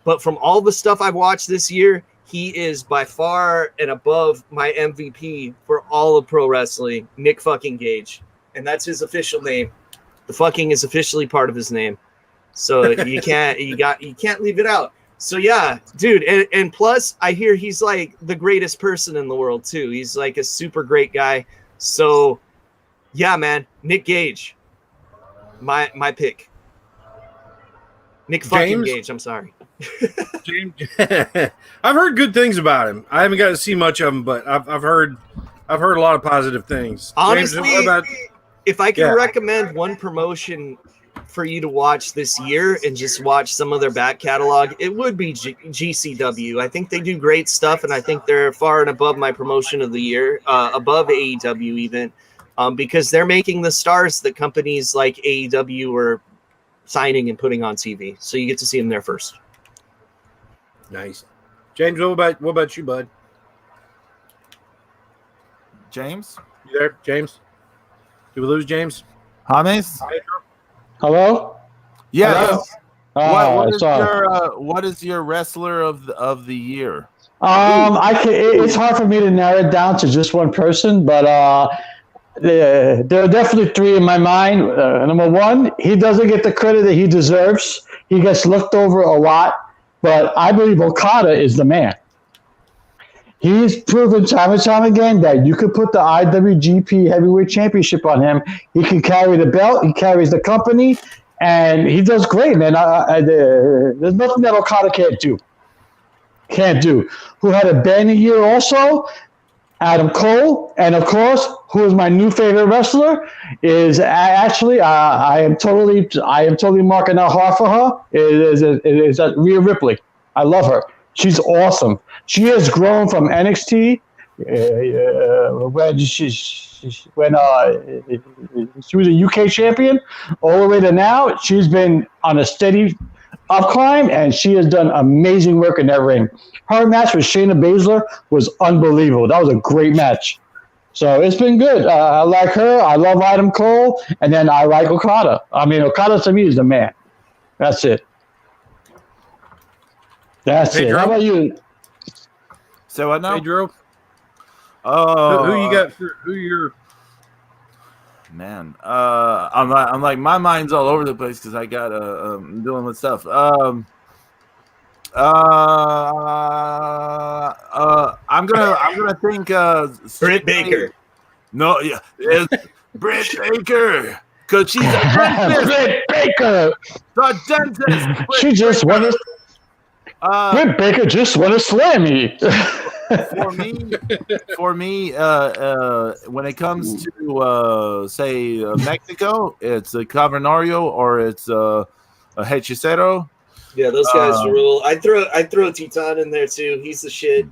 But from all the stuff I've watched this year, he is by far and above my MVP for all of pro wrestling, Nick fucking Gage. And that's his official name. The fucking is officially part of his name. So you can't leave it out. So yeah, dude. And plus I hear he's like the greatest person in the world too. He's like a super great guy. So yeah, man, Nick Gage, my pick. Nick fucking Gage. I'm sorry. James, I've heard good things about him. I haven't got to see much of him, but I've heard a lot of positive things. Honestly, James, if I could recommend one promotion for you to watch this year and just watch some of their back catalog, it would be GCW. I think they do great stuff, and I think they're far and above my promotion of the year, above AEW even, because they're making the stars that companies like AEW are signing and putting on TV. So you get to see them there first. Nice. James, what about you, bud? James? You there, James? Did we lose James? James? Hello? Yes. Hello? What is your wrestler of the year? It's hard for me to narrow it down to just one person, but there are definitely three in my mind. Number one, he doesn't get the credit that he deserves. He gets looked over a lot, but I believe Okada is the man. He's proven time and time again that you could put the IWGP Heavyweight Championship on him. He can carry the belt. He carries the company, and he does great, man. There's nothing that Okada can't do. Who had a banner year also? Adam Cole, and of course, who is my new favorite wrestler is actually I am totally marking out hard for her. Is Rhea Ripley. I love her. She's awesome. She has grown from NXT when she was a UK champion all the way to now. She's been on a steady up climb, and she has done amazing work in that ring. Her match with Shayna Baszler was unbelievable. That was a great match. So it's been good. I like her. I love Adam Cole. And then I like Okada. I mean, Okada to me is the man. That's it. That's it. How about you? So what now? Pedro? Who you got for who you're... Man, I'm like my mind's all over the place because I got dealing with stuff. I'm gonna think Britt Baker. No, yeah, it's Britt Baker because she's a dentist. Britt Baker. The dentist. She just won Britt Baker just won a Slammy. For me, when it comes to say Mexico, it's a Cavernario or it's a Hechicero. Yeah, those guys are real. I'd throw Titan in there too. He's the shit.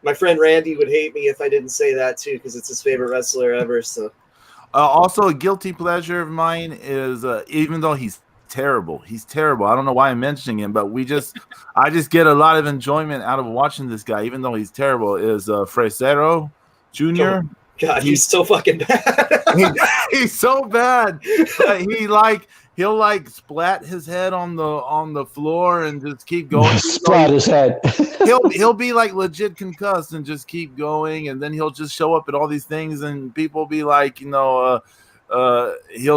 My friend Randy would hate me if I didn't say that too, because it's his favorite wrestler ever. So, also a guilty pleasure of mine is even though he's terrible. I don't know why I'm mentioning him, but I just get a lot of enjoyment out of watching this guy, even though he's terrible. Is Fresero Jr. God, he's so fucking bad. He's so bad. he'll like splat his head on the floor and just keep going. Splat his head. he'll be like legit concussed and just keep going, and then he'll just show up at all these things, and people be like, he'll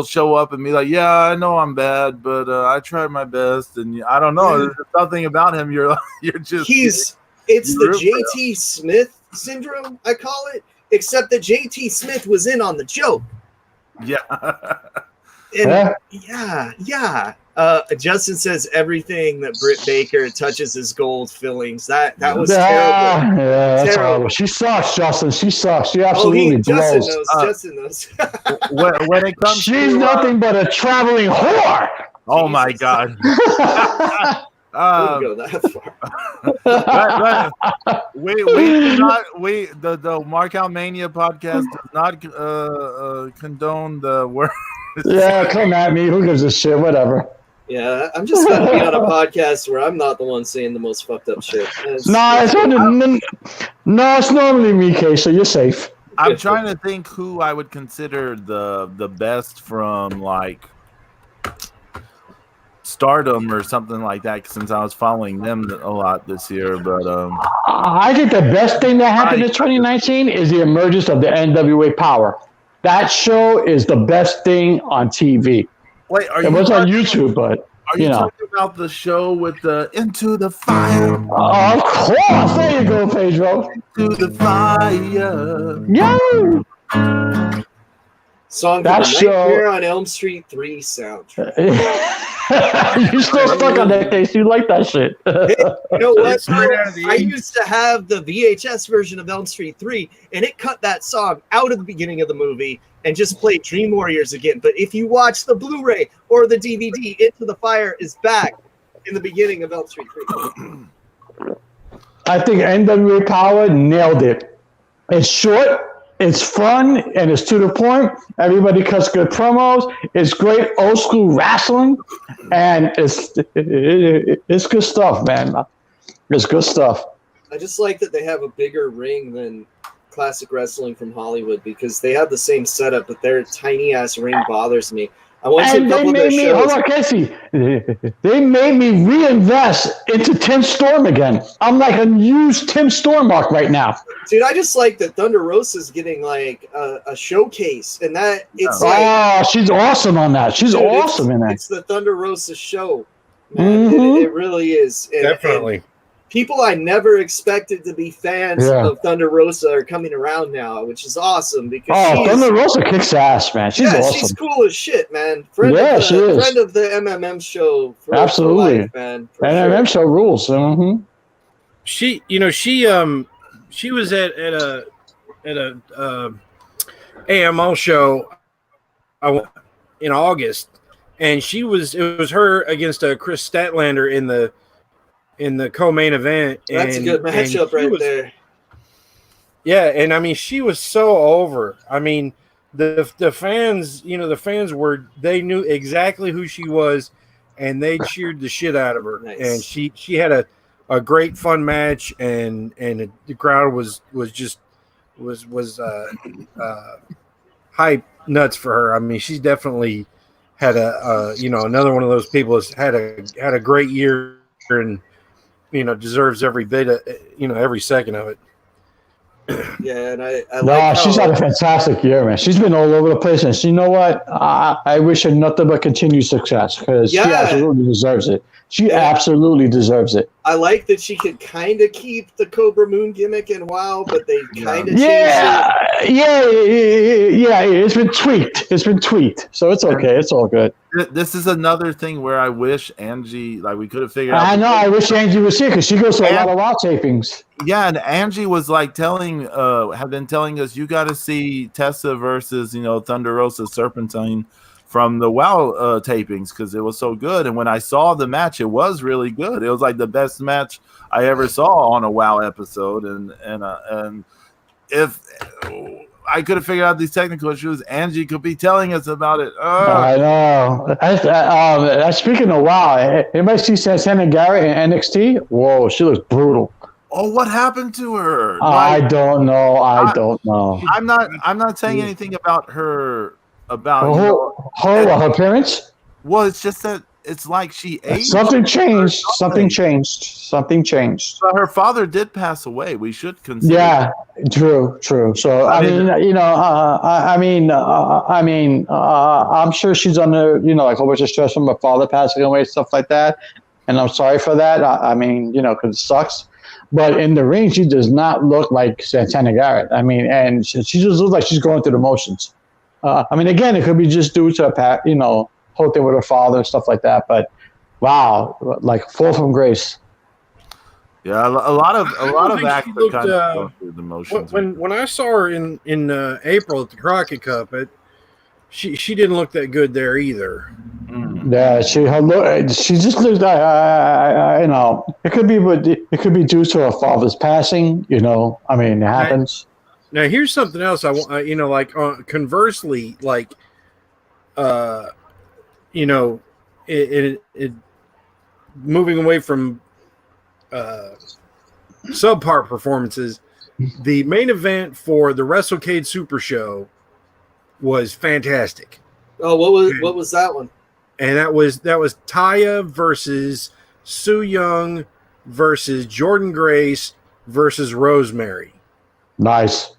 show up and be like, yeah, I know I'm bad, but I tried my best, and I don't know, there's something about him. You're just it's the JT Smith syndrome, I call it, except that JT Smith was in on the joke. Yeah. And yeah. Justin says everything that Britt Baker touches is gold fillings. That was terrible. Yeah, that's horrible. She sucks, Justin. She sucks. She absolutely blows. Justin knows. when it comes, she's nothing but a traveling whore. Oh my God. Go that far. The Markout Mania podcast does not condone the word. Yeah, come at me. Who gives a shit? Whatever. Yeah, I'm just going to be on a podcast where I'm not the one saying the most fucked up shit. It's normally me, Kay, so you're safe. I'm trying to think who I would consider the best from like Stardom or something like that, since I was following them a lot this year. But I think the best thing that happened in 2019 is the emergence of the NWA Power. That show is the best thing on TV. Wait, it was on YouTube, but are you talking about the show with the Into the Fire? Of course, there you go, Pedro. Into the Fire. Yeah. Song that from show Nightmare on Elm Street 3 soundtrack. You still stuck on that case. You like that shit. You know what? I used to have the VHS version of Elm Street 3, and it cut that song out of the beginning of the movie and just played Dream Warriors again. But if you watch the Blu-ray or the DVD, Into the Fire is back in the beginning of Elm Street 3. I think NWA Power nailed it. It's short. It's fun, and it's to the point. Everybody cuts good promos. It's great old school wrestling, and it's good stuff, man. It's good stuff. I just like that they have a bigger ring than classic wrestling from Hollywood, because they have the same setup, but their tiny ass ring bothers me. I went to a couple of their shows. Hold on, Casey. They made me reinvest into Tim Storm again. I'm like a used Tim Storm mark right now. Dude, I just like that Thunder Rosa's getting like a showcase, and that it's she's awesome on that. She's awesome in that. It's the Thunder Rosa show, man. It really is. And, definitely. And people I never expected to be fans of Thunder Rosa are coming around now, which is awesome because Thunder Rosa kicks ass, man. She's awesome. She's cool as shit, man. Friend she is. Friend of the MMM show. Absolutely, for life, man. MMM show rules. Mm-hmm. She was at a AMO show in August, and it was her against Chris Statlander in the co-main event. That's a good matchup there. Yeah, and I mean, she was so over. I mean, the fans, they knew exactly who she was, and they cheered the shit out of her. Nice. And she had a great fun match, and the crowd was hype nuts for her. I mean, she's definitely had another one of those people that's had a great year, and deserves every bit of, every second of it. Yeah, and I she's had a fantastic year, man. She's been all over the place, and you know what? I wish her nothing but continued success, because she absolutely deserves it. She absolutely deserves it. I like that she could kind of keep the Cobra Moon gimmick in WoW, but they kind of changed it. Yeah. It's been tweaked. So it's okay. It's all good. This is another thing where I wish Angie, like, we could have figured out. I know. I wish Angie was here, because she goes to a lot of WoW tapings. Yeah, and Angie was like have been telling us, you got to see Tessa versus Thunder Rosa Serpentine from the WoW tapings, because it was so good. And when I saw the match, it was really good. It was like the best match I ever saw on a WoW episode. And if I could have figured out these technical issues, Angie could be telling us about it. I know. Speaking of WoW, anybody see Santana Garrett in NXT? Whoa, she looks brutal. Oh, what happened to her? I don't know. I don't know. I'm not saying anything about her. About her appearance? Well, it's just that it's like she aged. Something changed. Something changed. But her father did pass away. We should consider. Yeah, true. So I mean, I'm sure she's under, like a whole bunch of stress from her father passing away, stuff like that. And I'm sorry for that. I mean, because it sucks. But in the ring, she does not look like Santana Garrett. I mean, and she just looks like she's going through the motions. I mean, again, it could be just due to whole thing with her father and stuff like that. But wow, like fall from grace. Yeah, a lot of actors kind of go through the motions. When I saw her in April at the Crockett Cup, she didn't look that good there either. Yeah, she just looked. It could be due to her father's passing. I mean, it happens. Now here's something else I want. Conversely, like, it moving away from subpar performances, the main event for the WrestleCade Super Show was fantastic. Oh, what was that one? And that was Taya versus Su Yung versus Jordan Grace versus Rosemary. Nice.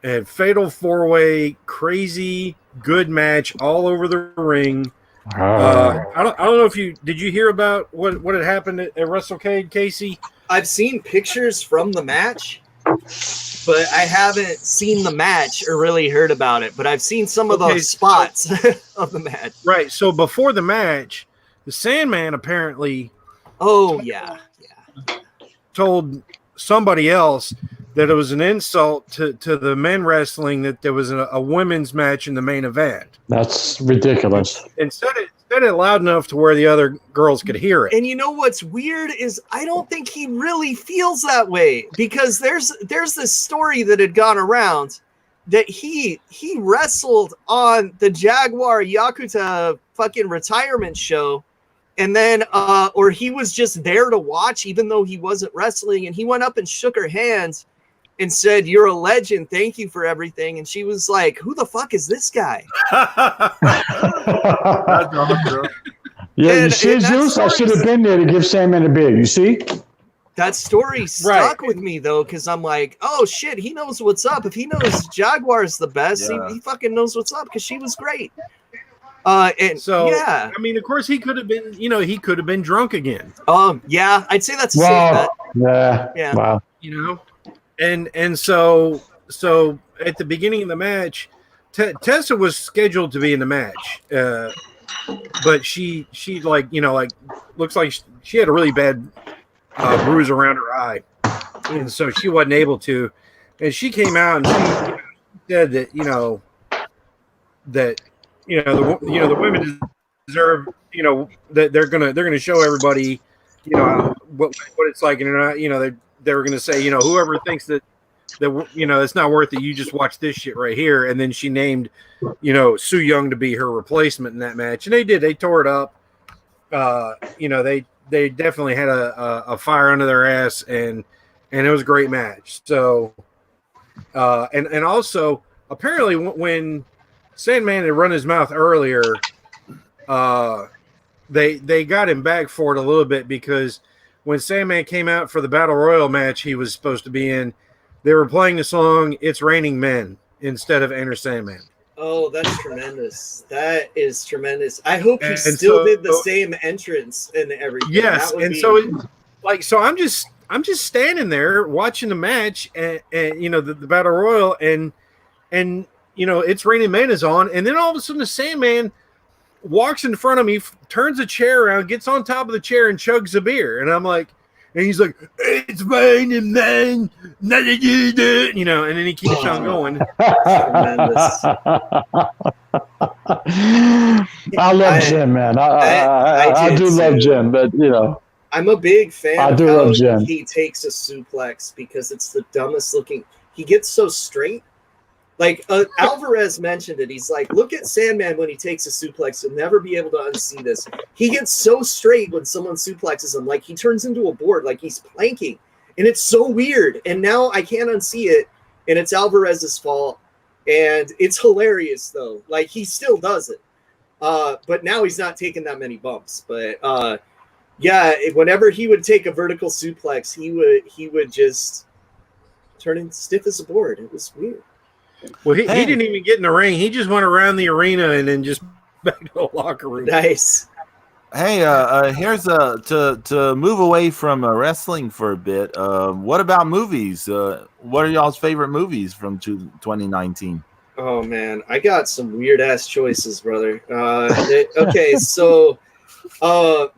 And fatal 4-way, crazy good match all over the ring. I don't know if did you hear about what had happened at WrestleCade, Casey? I've seen pictures from the match, but I haven't seen the match or really heard about it. But I've seen some of those spots of the match. Right. So before the match, the Sandman apparently told somebody else that it was an insult to the men wrestling that there was a women's match in the main event. That's ridiculous. And said it loud enough to where the other girls could hear it. And you know what's weird is I don't think he really feels that way, because there's this story that had gone around that he wrestled on the Jaguar Yakuta fucking retirement show, and then or he was just there to watch even though he wasn't wrestling, and he went up and shook her hands and said, "You're a legend. Thank you for everything." And she was like, "Who the fuck is this guy?" Yeah, you see, Zeus, I should have been there to give Sandman a beer. You see? That story stuck with me, though, because I'm like, oh, shit, he knows what's up. If he knows Jaguar's the best, he fucking knows what's up, because she was great. And so, I mean, of course, he could have been, he could have been drunk again. Yeah, I'd say that's a safe bet. Yeah. Wow. And so at the beginning of the match, Tessa was scheduled to be in the match, but she looks like she had a really bad bruise around her eye, and so she wasn't able to. And she came out and she said that the women deserve that they're gonna show everybody what it's like, and they were going to say, whoever thinks that it's not worth it, you just watch this shit right here. And then she named, Su Yung to be her replacement in that match. And they did. They tore it up. They definitely had a fire under their ass, and it was a great match. So, and also, apparently when Sandman had run his mouth earlier, they got him back for it a little bit, because when Sandman came out for the Battle Royal match he was supposed to be in, they were playing the song "It's Raining Men" instead of "Enter Sandman." Oh, that's tremendous. That is tremendous. I hope he still did the same entrance and everything. Yes, and so I'm just standing there watching the match, and the Battle Royal, and "It's Raining Men" is on, and then all of a sudden the Sandman walks in front of me, turns a chair around, gets on top of the chair, and chugs a beer. And I'm like, and he's like, "It's raining, man. And then he keeps on going. I love Jim, man. I do love Jim, but I'm a big fan of how he takes a suplex, because it's the dumbest looking. He gets so straight. Like Alvarez mentioned it. He's like, look at Sandman when he takes a suplex. You'll never be able to unsee this. He gets so straight when someone suplexes him. Like, he turns into a board, like he's planking. And it's so weird. And now I can't unsee it. And it's Alvarez's fault. And it's hilarious, though. Like, he still does it. But now he's not taking that many bumps. But yeah, whenever he would take a vertical suplex, he would just turn in stiff as a board. It was weird. Well, he didn't even get in the ring. He just went around the arena and then just back to the locker room. Nice. Hey, here's to move away from wrestling for a bit. What about movies? What are y'all's favorite movies from 2019? Oh man, I got some weird ass choices, brother. Okay, so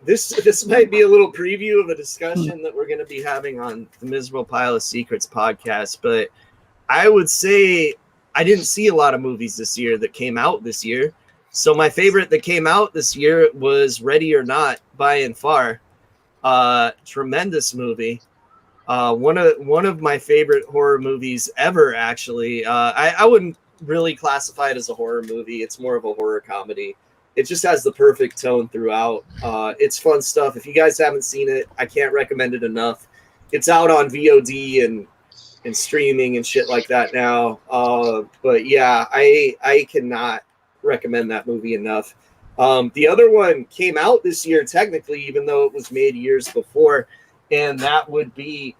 this might be a little preview of a discussion that we're going to be having on the Miserable Pile of Secrets podcast, but I would say I didn't see a lot of movies this year that came out this year. So my favorite that came out this year was Ready or Not by and far. Tremendous movie. One of my favorite horror movies ever, actually. I wouldn't really classify it as a horror movie. It's more of a horror comedy. It just has the perfect tone throughout. It's fun stuff. If you guys haven't seen it, I can't recommend it enough. It's out on VOD and streaming and shit like that now. But yeah, I cannot recommend that movie enough. The other one came out this year, technically, even though it was made years before, and that would be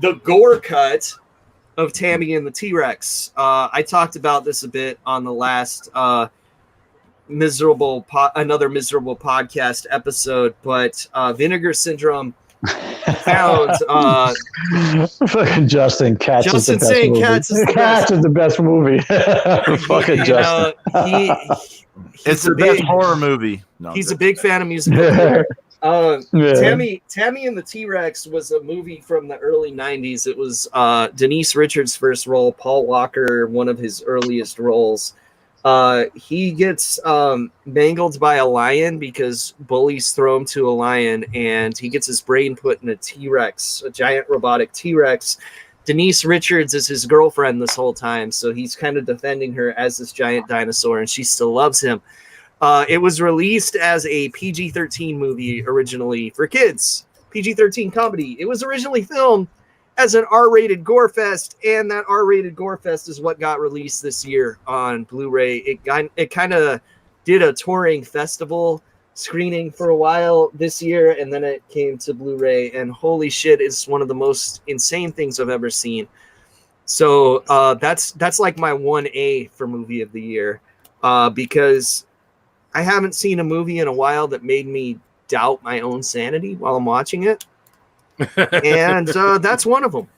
the gore cut of Tammy and the T-Rex. I talked about this a bit on the last another miserable podcast episode, but Vinegar Syndrome found fucking Justin Katz Justin is the best saying movie. Katz is the Katz is the best movie. Fucking Justin. It's the best horror movie. No, he's a big fan of musicals. Tammy and the T-Rex was a movie from the early 90s. It was Denise Richards' first role, Paul Walker, one of his earliest roles. He gets mangled by a lion because bullies throw him to a lion, and he gets his brain put in a T-Rex, a giant robotic T-Rex. Denise Richards is his girlfriend this whole time, so he's kind of defending her as this giant dinosaur, and she still loves him. It was released as a PG-13 movie originally for kids, PG-13 comedy. It was originally filmed as an R-rated gore fest, and that R-rated gore fest is what got released this year on Blu-ray. It kind of did a touring festival screening for a while this year, and then it came to Blu-ray, and holy shit, it's one of the most insane things I've ever seen. So that's like my 1A for movie of the year, because I haven't seen a movie in a while that made me doubt my own sanity while I'm watching it. And that's one of them.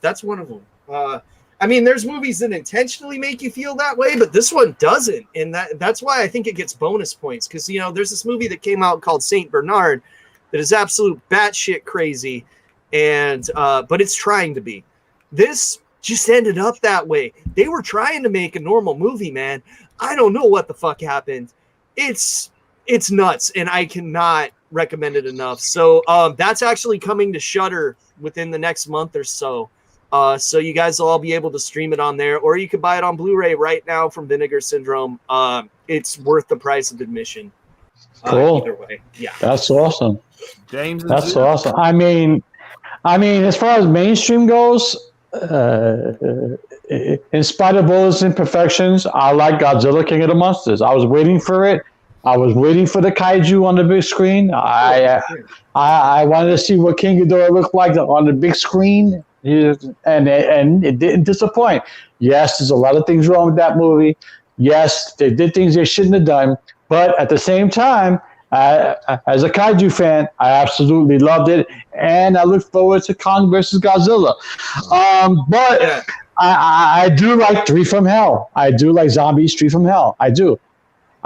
I mean, there's movies that intentionally make you feel that way, but this one doesn't, and that's why I think it gets bonus points, because there's this movie that came out called Saint Bernard that is absolute batshit crazy, and but it's trying to be. This just ended up that way. They were trying to make a normal movie, man. I don't know what the fuck happened. It's nuts, and I cannot recommend it enough. So that's actually coming to Shudder within the next month or so. So you guys will all be able to stream it on there, or you can buy it on Blu-ray right now from Vinegar Syndrome. It's worth the price of admission. Cool. Either way, yeah. That's awesome. James, That's awesome. I mean, as far as mainstream goes, in spite of all its imperfections, I like Godzilla King of the Monsters. I was waiting for it. I was waiting for the kaiju on the big screen. I wanted to see what King Ghidorah looked like on the big screen, and it didn't disappoint. Yes, there's a lot of things wrong with that movie. Yes, they did things they shouldn't have done. But at the same time, as a kaiju fan, I absolutely loved it, and I look forward to Kong versus Godzilla. But yeah. I do like Three from Hell. I do like Zombies 3 from Hell. I do.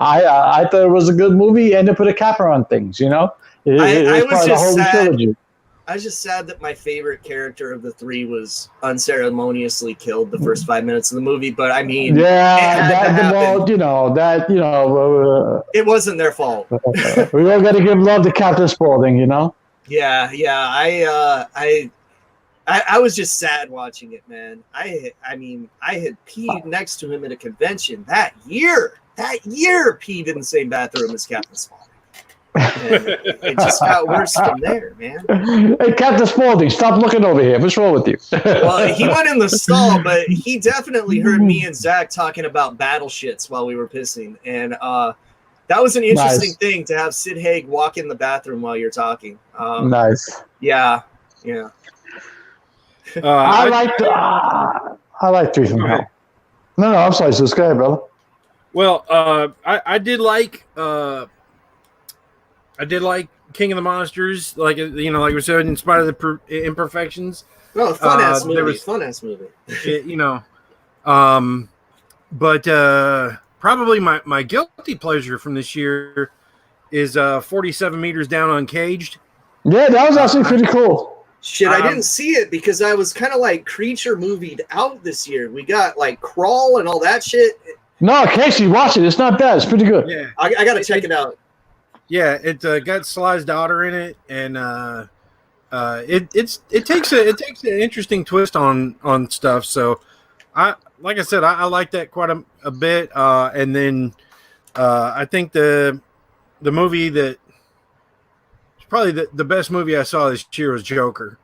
I thought it was a good movie, and to put a capper on things, It was just sad. I was just sad that my favorite character of the three was unceremoniously killed the first 5 minutes of the movie. But I mean, it wasn't their fault. We all got to give love to Captain Spaulding, Yeah. I was just sad watching it, man. I had peed next to him at a convention that year. Peed in the same bathroom as Captain Spaulding. And it just got worse from there, man. Hey, Captain Spaulding, stop looking over here. What's wrong with you? Well, he went in the stall, but he definitely heard me and Zach talking about battle shits while we were pissing. And That was an interesting Nice. thing to have Sid Haig walk in the bathroom while you're talking. Nice. Yeah. I like Three from Go ahead. Hell. No, I'm sorry. So go ahead, brother. Well, I did like King of the Monsters, like like we said, in spite of the imperfections. No, fun ass there movie. was- Fun ass movie. But probably my guilty pleasure from this year is 47 Meters Down Uncaged. Yeah, that was actually pretty cool. Shit, I didn't see it because I was kind of like creature movied out this year. We got like Crawl and all that shit. No, Casey, watch it. It's not bad. It's pretty good. Yeah, I gotta check it out. yeah. It got Sly's daughter in it, and it takes an interesting twist on stuff. So I like that quite a bit. And then I think the movie that probably the best movie I saw this year was Joker.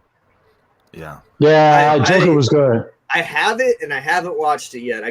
Yeah. Yeah, I- Joker was good. I have it and I haven't watched it yet.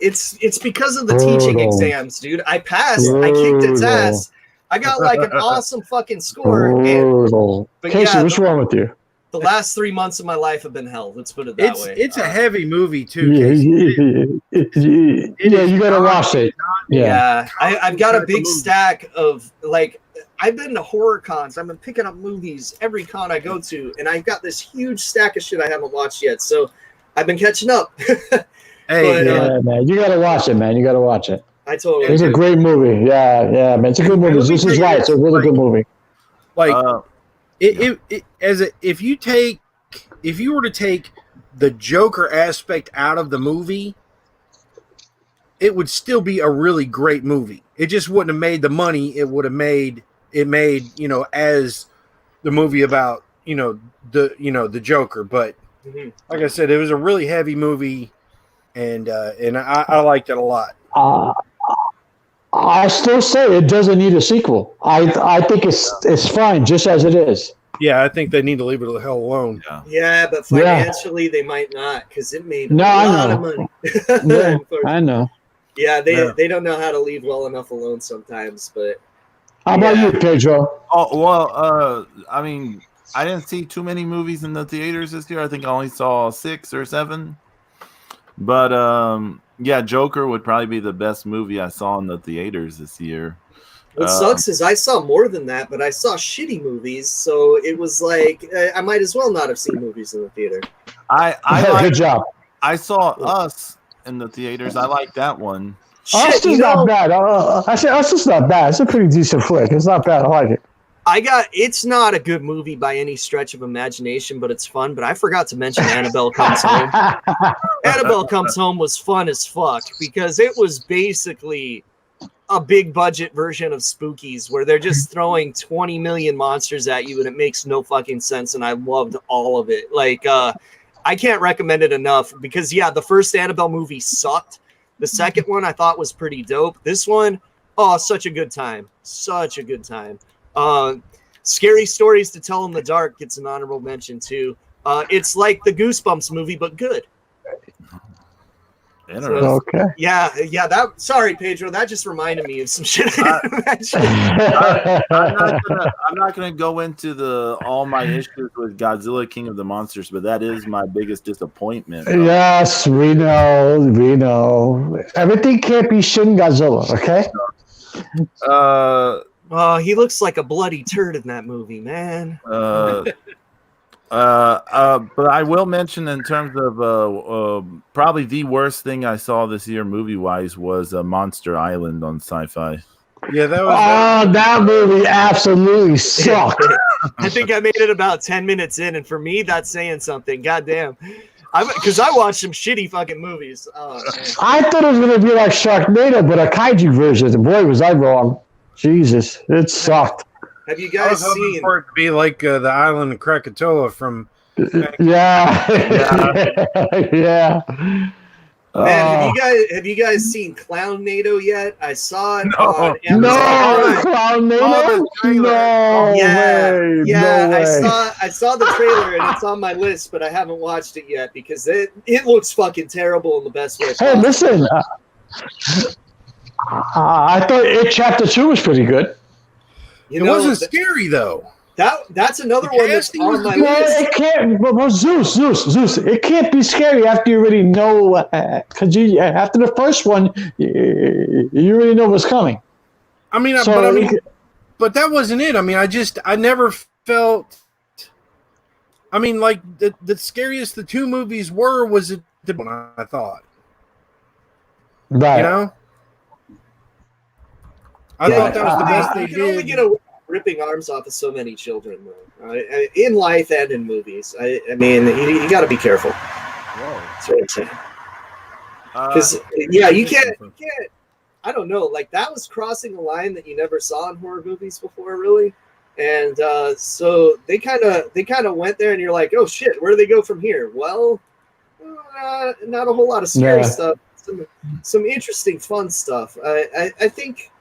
It's because of the teaching Brutal. exams, dude. I passed. I kicked its Brutal. ass. I got like an awesome fucking score. And Brutal. but Casey, yeah, what's wrong with you? the last 3 months of my life have been hell. Let's put it that way. It's a heavy movie too. Yeah, Casey. you gotta watch it. Yeah. I've got a big movie. stack of like I've been to horror cons. I've been picking up movies every con I go to, and I've got this huge stack of shit I haven't watched yet. So I've been catching up. Hey, But, Yeah, man. You gotta watch it, man. You gotta watch it. I totally It's a do. great movie. Yeah, man. It's a good movie. Let me This tell is you right. this, It's a really good movie. like Uh, if you were to take the Joker aspect out of the movie, it would still be a really great movie. It just wouldn't have made the money it would have made as the movie about the Joker. But Mhm. like I said, it was a really heavy movie, and I liked it a lot. I still say it doesn't need a sequel. I think it's fine just as it is. Yeah, I think they need to leave it the hell alone. Yeah, but financially they might not because it made No, a I lot know. of money. Yeah, I know. Yeah, Yeah. they don't know how to leave well enough alone sometimes. But How about Yeah. you, Pedro? Oh well, I mean, I didn't see too many movies in the theaters this year. I think I only saw 6 or 7. But yeah, Joker would probably be the best movie I saw in the theaters this year. what sucks is I saw more than that, but I saw shitty movies, so it was like I might as well not have seen movies in the theater. I Good job. I saw Us in the theaters. I like that one. Us Shit, is you not know, bad. I say Us is not bad. It's a pretty decent flick. It's not bad. I like it. it's not a good movie by any stretch of imagination, but it's fun. But I forgot to mention Annabelle Comes Home. Annabelle Comes Home was fun as fuck because it was basically a big budget version of Spookies where they're just throwing 20 million monsters at you and it makes no fucking sense. And I loved all of it. Like, I can't recommend it enough because, yeah, the first Annabelle movie sucked. The second one I thought was pretty dope. This one, oh, such a good time. Such a good time. Scary Stories to Tell in the Dark gets an honorable mention too. It's like the Goosebumps movie, but good. Interesting. Okay. Yeah. Sorry, Pedro. That just reminded me of some shit. I'm not gonna go into all my issues with Godzilla King of the Monsters, but that is my biggest disappointment. Yes, we know. We know. Everything can't be Shin Godzilla, okay? Oh, he looks like a bloody turd in that movie, man. But I will mention in terms of probably the worst thing I saw this year movie wise was Monster Island on Sci-Fi. Yeah, that was. Oh, that movie absolutely sucked. I think I made it about 10 minutes in, and for me, that's saying something. Goddamn. Because I watched some shitty fucking movies. Oh, man. I thought it was going to be like Sharknado, but a kaiju version. Boy, was I wrong. Jesus, it sucked. Have you I guys was hoping seen? for it to be like the island of Krakatoa from. Yeah. Yeah. Man, have you guys seen Clownado yet? I saw it on Amazon. No, Clownado? No Yeah, way. yeah. No way. I saw the trailer and it's on my list, but I haven't watched it yet because it looks fucking terrible in the best way Hey, possible. listen. I thought It Chapter 2 was pretty good. You It know, wasn't scary though. that's another one that's casting on was my good. list. It can't. But Zeus. It can't be scary after you already know. Because after the first one, you already know what's coming. I mean, So but that wasn't it. I mean, I never felt. I mean, like the scariest the two movies was the one I thought. right. You know, I thought that was the best they You can only did. get away with ripping arms off of so many children, though. In life and in movies. I mean, you got to be careful. Whoa. That's what I'm saying. Because you can't. I don't know. Like that was crossing a line that you never saw in horror movies before, really. And so they kind of went there, and you're like, oh shit, where do they go from here? Well, not a whole lot of scary stuff. Some interesting, fun stuff. I think.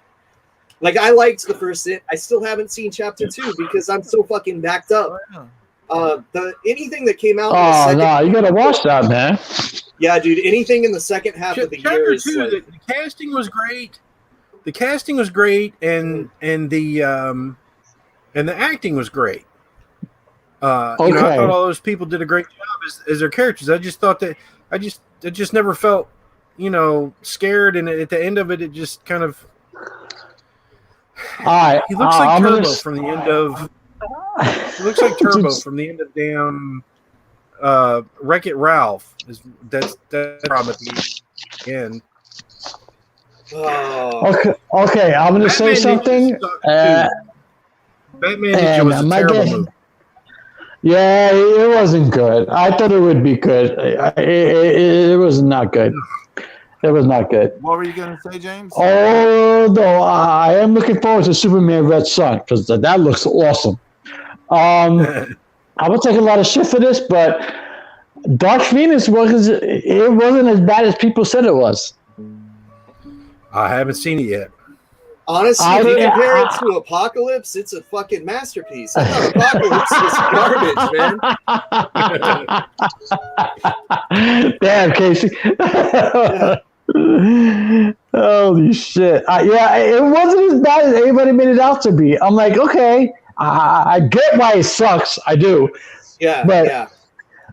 Like I liked the first It. I still haven't seen Chapter 2 because I'm so fucking backed up. Anything that came out. Oh no, you gotta watch that, man. Yeah, dude. Anything in the second half of the year is Chapter 2, like, the casting was great. The casting was great, and the acting was great. You know, I thought all those people did a great job as their characters. I just thought that I just never felt, you know, scared. And at the end of it, it just kind of. All right, He looks like Turbo from the end of. He looks like Turbo from the end of damn Wreck-It Ralph. That's problem at the end. Okay. I'm gonna say something. Batman Ninja was a terrible movie. Yeah, it wasn't good. I thought it would be good. It was not good. It was not good. What were you going to say, James? Although I am looking forward to Superman Red Son because that looks awesome. I would take a lot of shit for this, but Dark Phoenix wasn't as bad as people said it was. I haven't seen it yet. Honestly, if you compare it to Apocalypse, it's a fucking masterpiece. I thought Apocalypse was garbage, man. Damn, Casey. Yeah. Holy shit. It wasn't as bad as everybody made it out to be. I'm like, okay, I get why it sucks. I do. Yeah,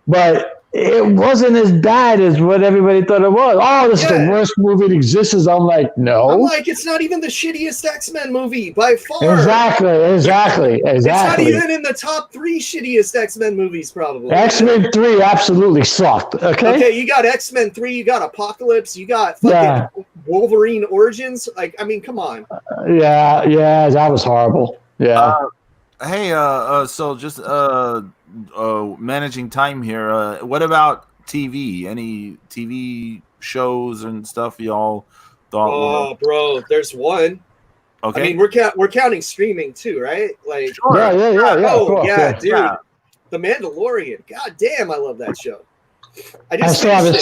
but it wasn't as bad as what everybody thought it was. Oh, this is the worst movie that exists. I'm like, no. I'm like, it's not even the shittiest X-Men movie by far. Exactly. It's not even in the top 3 shittiest X-Men movies, probably. X-Men 3 absolutely sucked. Okay, you got X-Men 3, you got Apocalypse, you got fucking Wolverine Origins. Like, I mean, come on. Yeah, that was horrible. Yeah. Hey, so just managing time here. What about TV? Any TV shows and stuff y'all thought? Oh, bro, there's one. Okay. I mean, we're counting streaming too, right? Like, Sure. Yeah. Oh, yeah, dude. Yeah. The Mandalorian. God damn, I love that show. I still haven't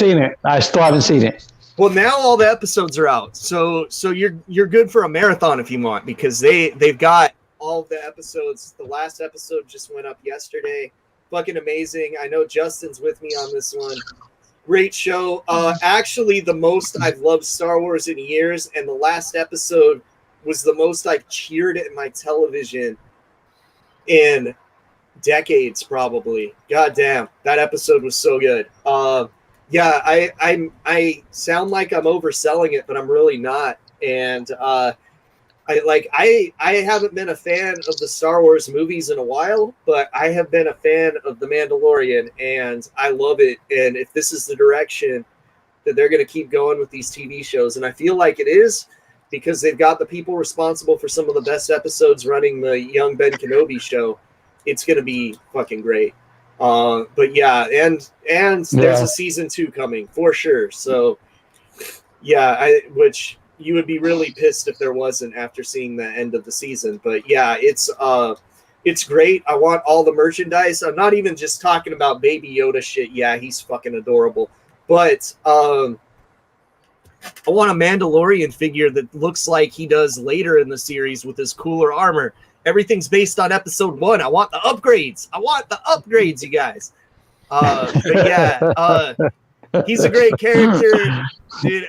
seen it. Well, now all the episodes are out, so you're good for a marathon if you want, because they've got all the episodes. The last episode just went up yesterday. Fucking amazing. I know Justin's with me on this one. Great show. Actually, the most I've loved Star Wars in years, and the last episode was the most I've cheered at my television in decades, probably. God damn, that episode was so good. Yeah, I sound like I'm overselling it, but I'm really not. And I haven't been a fan of the Star Wars movies in a while, but I have been a fan of The Mandalorian, and I love it. And if this is the direction that they're going to keep going with these TV shows, and I feel like it is, because they've got the people responsible for some of the best episodes running the Young Ben Kenobi show, it's going to be fucking great. But yeah, and there's a season 2 coming for sure. So yeah, which you would be really pissed if there wasn't after seeing the end of the season. But yeah, it's great. I want all the merchandise. I'm not even just talking about Baby Yoda shit. Yeah, he's fucking adorable. But I want a Mandalorian figure that looks like he does later in the series with his cooler armor. Everything's based on episode 1. I want the upgrades. You guys. But yeah, He's a great character, dude.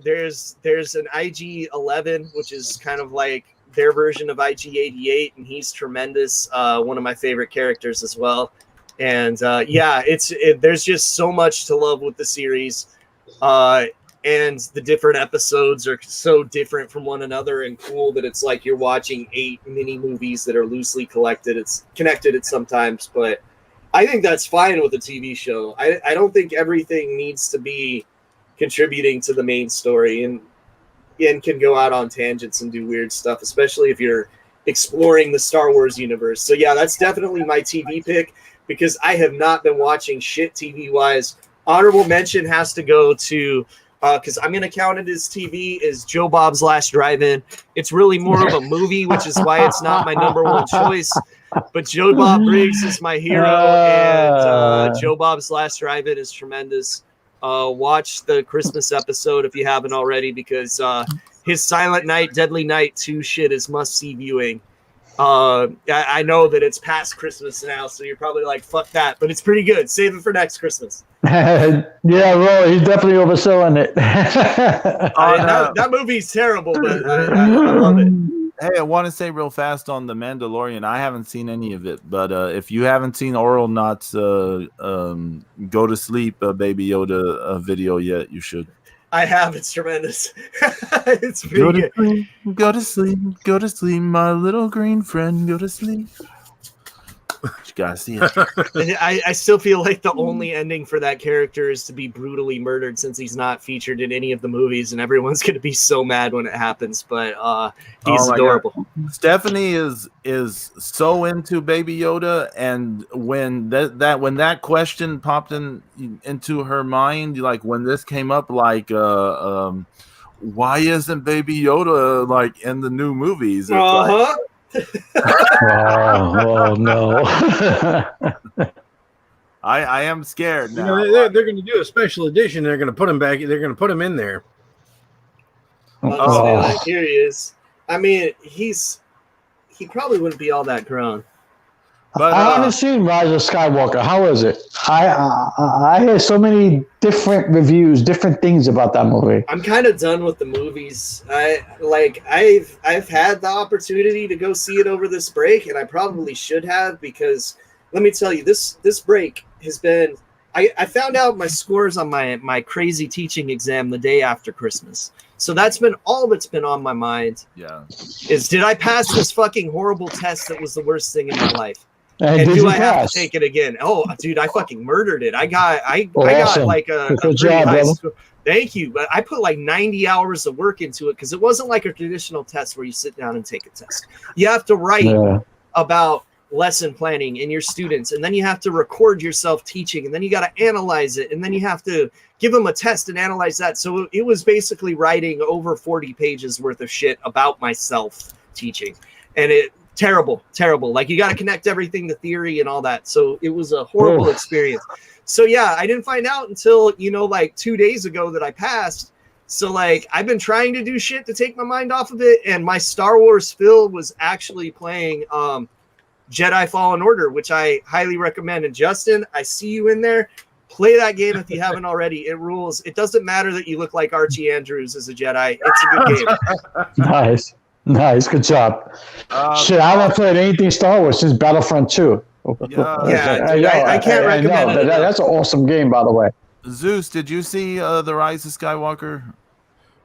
There's an IG-11, which is kind of like their version of IG-88, and he's tremendous. One of my favorite characters as well. And there's just so much to love with the series. And the different episodes are so different from one another and cool that it's like you're watching 8 mini movies that are loosely connected. It's connected at sometimes, but I think that's fine with a TV show. I don't think everything needs to be contributing to the main story and can go out on tangents and do weird stuff, especially if you're exploring the Star Wars universe. So yeah, that's definitely my TV pick because I have not been watching shit TV-wise. Honorable mention has to go to because I'm going to count it as TV, is Joe Bob's Last Drive-In. It's really more of a movie, which is why it's not my number one choice. But Joe Bob Briggs is my hero, and Joe Bob's Last Drive-In is tremendous. Watch the Christmas episode if you haven't already, because his Silent Night, Deadly Night 2 shit is must-see viewing. I know that it's past Christmas now, so you're probably like, fuck that. But it's pretty good. Save it for next Christmas. Yeah, well, he's definitely overselling it. That movie's terrible, but I love it. Hey, I want to say real fast on The Mandalorian. I haven't seen any of it, but if you haven't seen Oral Knott's Go to Sleep Baby Yoda video yet, you should. I have. It's tremendous. It's pretty good. Go to sleep, my little green friend. Go to sleep. You gotta see it. I still feel like the only ending for that character is to be brutally murdered, since he's not featured in any of the movies, and everyone's gonna be so mad when it happens. But he's adorable. God. Stephanie is so into Baby Yoda, and when that question popped into her mind, like when this came up, like why isn't Baby Yoda like in the new movies? Uh-huh. Oh no. I am scared now. They're going to do a special edition. They're going to put him back. They're going to put him in there. Honestly, like, here he is. I mean, he probably wouldn't be all that grown. But I haven't seen Rise of Skywalker. How is it? I hear so many different reviews, different things about that movie. I'm kind of done with the movies. I've had the opportunity to go see it over this break, and I probably should have, because let me tell you, this break has been. I found out my scores on my crazy teaching exam the day after Christmas. So that's been all that's been on my mind. Yeah. Is did I pass this fucking horrible test that was the worst thing in my life? And do I have to take it again? Oh, dude, I fucking murdered it. I got like a pretty high score. Thank you. But I put like 90 hours of work into it, because it wasn't like a traditional test where you sit down and take a test. You have to write about lesson planning and your students, and then you have to record yourself teaching, and then you got to analyze it, and then you have to give them a test and analyze that. So it was basically writing over 40 pages worth of shit about myself teaching, and terrible. Like, you got to connect everything to theory and all that. So it was a horrible experience. So yeah, I didn't find out until, like 2 days ago that I passed. So like, I've been trying to do shit to take my mind off of it. And my Star Wars Phil was actually playing Jedi Fallen Order, which I highly recommend. And Justin, I see you in there. Play that game if you haven't already. It rules. It doesn't matter that you look like Archie Andrews as a Jedi. It's a good game. Nice, good job. Shit, I haven't played anything Star Wars since Battlefront 2. I can't recommend it. That's an awesome game, by the way. Zeus, did you see The Rise of Skywalker?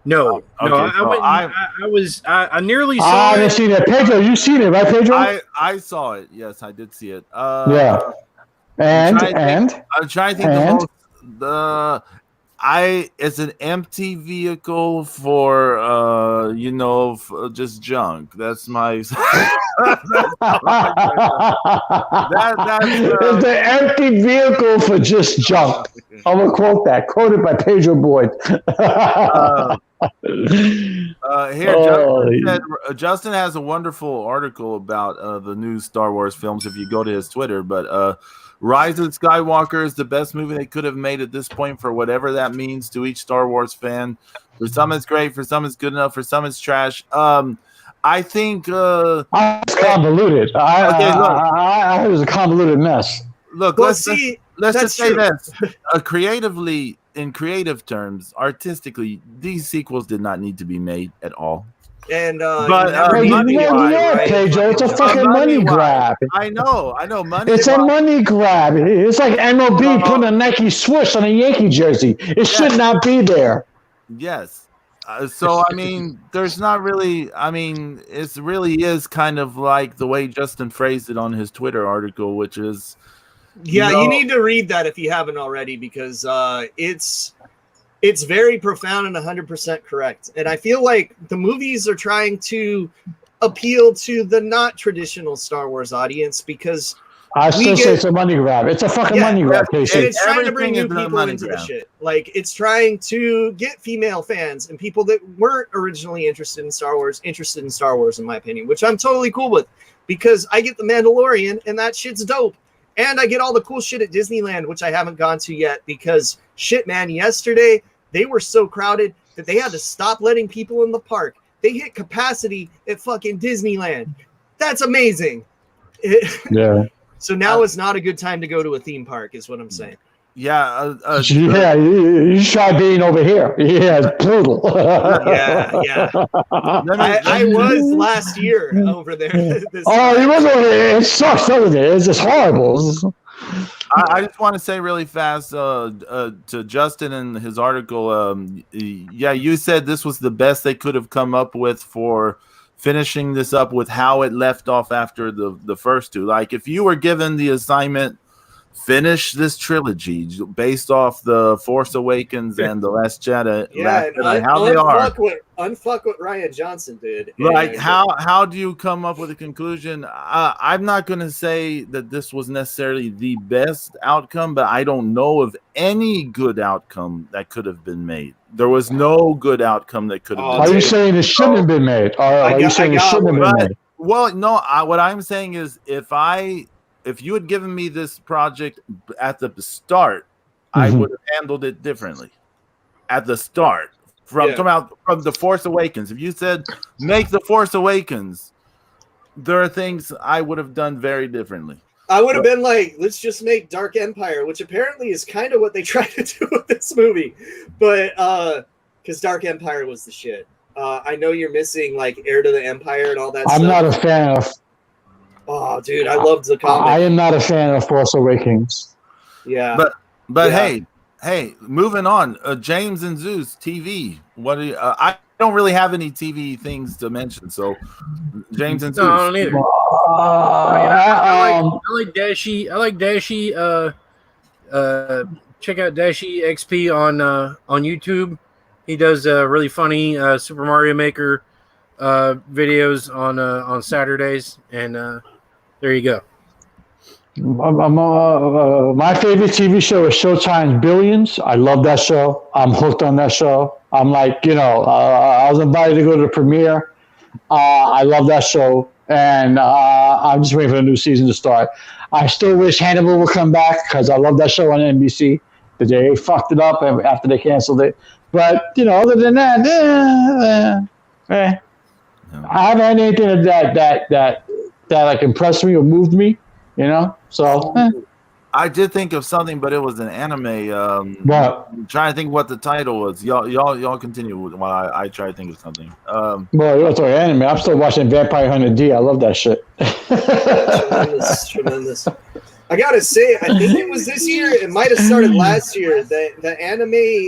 No, I nearly saw I haven't seen it. Pedro, you seen it, right, Pedro? I saw it. Yes, I did see it. Yeah. And I'm trying to think it's an empty vehicle for just junk. That's my it's the empty vehicle for just junk. I'm gonna quote that. Quoted by Pedro Boyd. Justin has a wonderful article about the new Star Wars films if you go to his Twitter, but Rise of Skywalker is the best movie they could have made at this point, for whatever that means to each Star Wars fan. For some it's great, for some it's good enough, for some it's trash. I think it's convoluted. I heard it was a convoluted mess. Look, well, see, let's That's just say true. this: creatively, in creative terms, artistically, these sequels did not need to be made at all. And But, you never Well, need to be money-wise, right? Pedro, it's a Fucking fucking money money-wise, grab. I know, money. It's a money grab. It's like MLB putting a Nike swoosh on a Yankee jersey. It should not be there. Yes. So I mean, there's not really. I mean, it really is kind of like the way Justin phrased it on his Twitter article, which is, Yeah, you you know, need to read that if you haven't already, because it's very profound and 100% correct. And I feel like the movies are trying to appeal to the not traditional Star Wars audience because I still say it's a money grab. It's a fucking money grab, and Casey. it's trying to bring new Everything is a people money into the grab. shit. Like it's trying to get female fans and people that weren't originally interested in Star Wars, in my opinion, which I'm totally cool with because I get the Mandalorian and that shit's dope. And I get all the cool shit at Disneyland, which I haven't gone to yet because shit, man, yesterday they were so crowded that they had to stop letting people in the park. They hit capacity at fucking Disneyland. That's amazing. Yeah. So now is not a good time to go to a theme park, is what I'm saying. yeah. Yeah, you try being over here. Yeah, it's brutal. Yeah. I was last year over there. Oh, you was over there. It sucks over there. It's just horrible. I just want to say really fast to Justin and his article. Yeah, you said this was the best they could have come up with for finishing this up with how it left off after the first two. Like, if you were given the assignment, finish this trilogy based off the Force Awakens and the Last Jedi. Yeah, how they are. Unfuck what Ryan Johnson did. Like, And how do you come up with a conclusion? I'm not going to say that this was necessarily the best outcome, but I don't know of any good outcome that could have been made. There was no good outcome that could have been Are made. you saying it shouldn't have been made? Or are you saying it shouldn't have been made? Well, no. What I'm saying is, if you had given me this project at the start, I would have handled it differently. At the start, from the Force Awakens, if you said make the Force Awakens, there are things I would have done very differently. I would have been like, let's just make Dark Empire, which apparently is kind of what they tried to do with this movie, but because Dark Empire was the shit. I know you're missing like Heir to the Empire and all that stuff. I'm not a fan of. Oh, dude, I loved the comic. I am not a fan of Force Awakens. Yeah, but hey, moving on. James and Zeus TV. What do you, I don't really have any TV things to mention. So James and Zeus. No, I don't either. I like Dashi. I like Dashi. Check out Dashi XP on YouTube. He does really funny Super Mario Maker videos on Saturdays, and there you go. My favorite TV show is Showtime's Billions. I love that show. I'm hooked on that show. I'm like, I was invited to go to the premiere. I love that show, and I'm just waiting for the new season to start. I still wish Hannibal would come back because I love that show on NBC. But they fucked it up after they canceled it. But other than that, I haven't had anything that like impressed me or moved me. So I did think of something, but it was an anime. What? I'm trying to think what the title was. Y'all continue while I try to think of something. Well, you're talking anime. I'm still watching Vampire Hunter D. I love that shit. Tremendous. I gotta say, I think it was this year. It might have started last year. The anime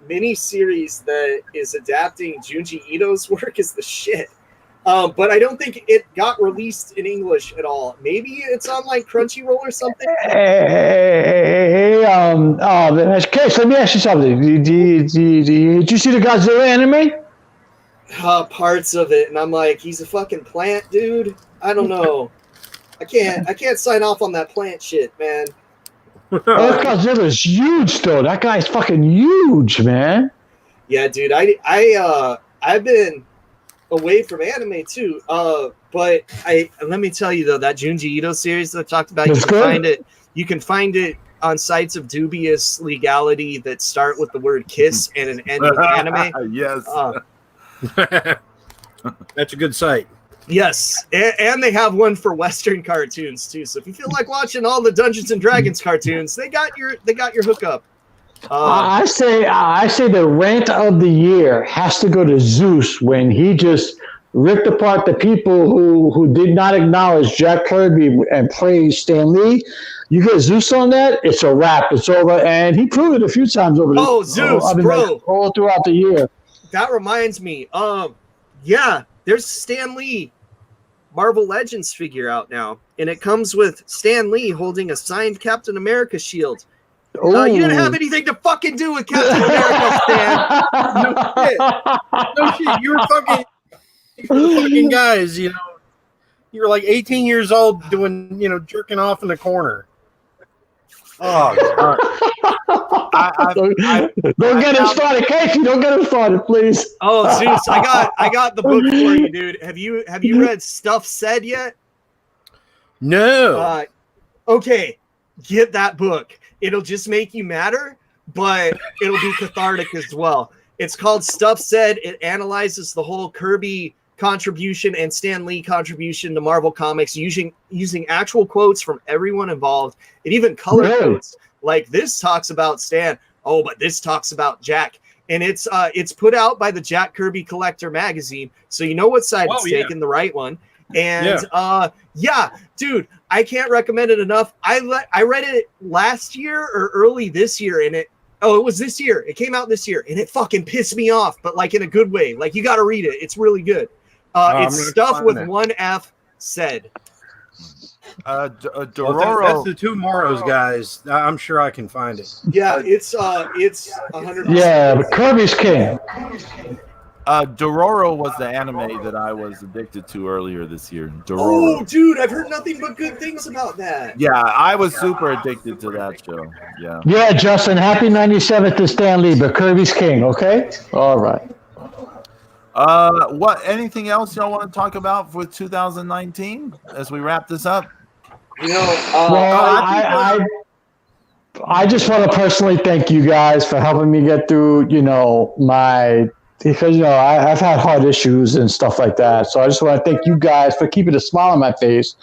mini series that is adapting Junji Ito's work is the shit. But I don't think it got released in English at all. Maybe it's on like Crunchyroll or something. Hey, Case, let me ask you something. Did you see the Godzilla anime? Parts of it, and I'm like, he's a fucking plant, dude. I don't know. I can't sign off on that plant shit, man. That Godzilla's huge, though. That guy's fucking huge, man. Yeah, dude. I've been away from anime too. But let me tell you though, that Junji Ito series that I talked about, you can find it on sites of dubious legality that start with the word kiss and an end with anime. Yes. That's a good site. Yes, and they have one for Western cartoons too. So if you feel like watching all the Dungeons and Dragons cartoons, they got your hookup. I say the rant of the year has to go to Zeus when he just ripped apart the people who did not acknowledge Jack Kirby and praise Stan Lee. You get Zeus on that, it's a wrap. It's over, and he proved it a few times over. Zeus, bro, all throughout the year. That reminds me. Yeah, there's Stan Lee Marvel Legends figure out now, and it comes with Stan Lee holding a signed Captain America shield. You didn't have anything to fucking do with Captain America, Stan. No shit. No shit. You were fucking guys, you know. You were like 18 years old doing, jerking off in the corner. Oh, God. Don't get him started, Casey. Don't get him started, please. Oh, Zeus, I got the book for you, dude. Have you read Stuff Said yet? No. Okay, get that book. It'll just make you madder, but it'll be cathartic as well. It's called Stuff Said. It analyzes the whole Kirby contribution and Stan Lee contribution to Marvel Comics using actual quotes from everyone involved. It even color quotes. Like this talks about Stan. Oh, but this talks about Jack. And it's put out by the Jack Kirby Collector magazine, so you know what side it's taking, the right one. And dude, I can't recommend it enough. I read it last year or early this year, and it was this year. It came out this year, and it fucking pissed me off, but like in a good way. Like you got to read it. It's really good. It's Stuff with one F Said. Dororo. That's the two Moros guys. I'm sure I can find it. Yeah, it's 100%. Yeah, but Kirby's king. Dororo was the anime that I was addicted to earlier this year. Dororo. Oh, dude, I've heard nothing but good things about that. Yeah, I was super addicted to that show. Yeah. Yeah, Justin, happy 97th to Stan Lee, but Kirby's king, okay? All right. What? Anything else y'all want to talk about for 2019 as we wrap this up? I just want to personally thank you guys for helping me get through, because I've had heart issues and stuff like that. So I just want to thank you guys for keeping a smile on my face.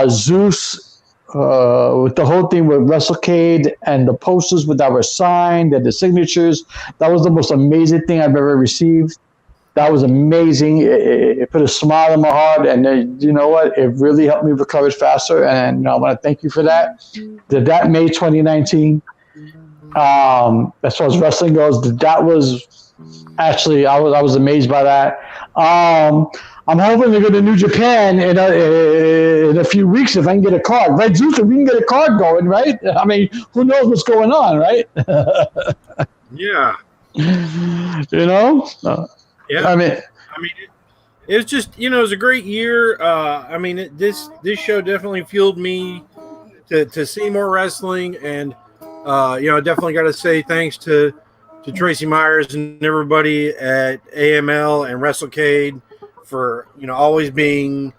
Zeus, with the whole thing with WrestleCade and the posters that were signed and the signatures, that was the most amazing thing I've ever received. That was amazing. It put a smile in my heart, and you know what? It really helped me recover faster, and I want to thank you for that. Did that May 2019? As far as wrestling goes, that was actually I was amazed by that. I'm hoping to go to New Japan in a few weeks if I can get a card. Right, Zeus, if we can get a card going, right? I mean, who knows what's going on, right? Yeah. Yeah. I mean, it was just, it was a great year. This show definitely fueled me to see more wrestling, and I definitely got to say thanks to Tracy Myers and everybody at AML and WrestleCade for always being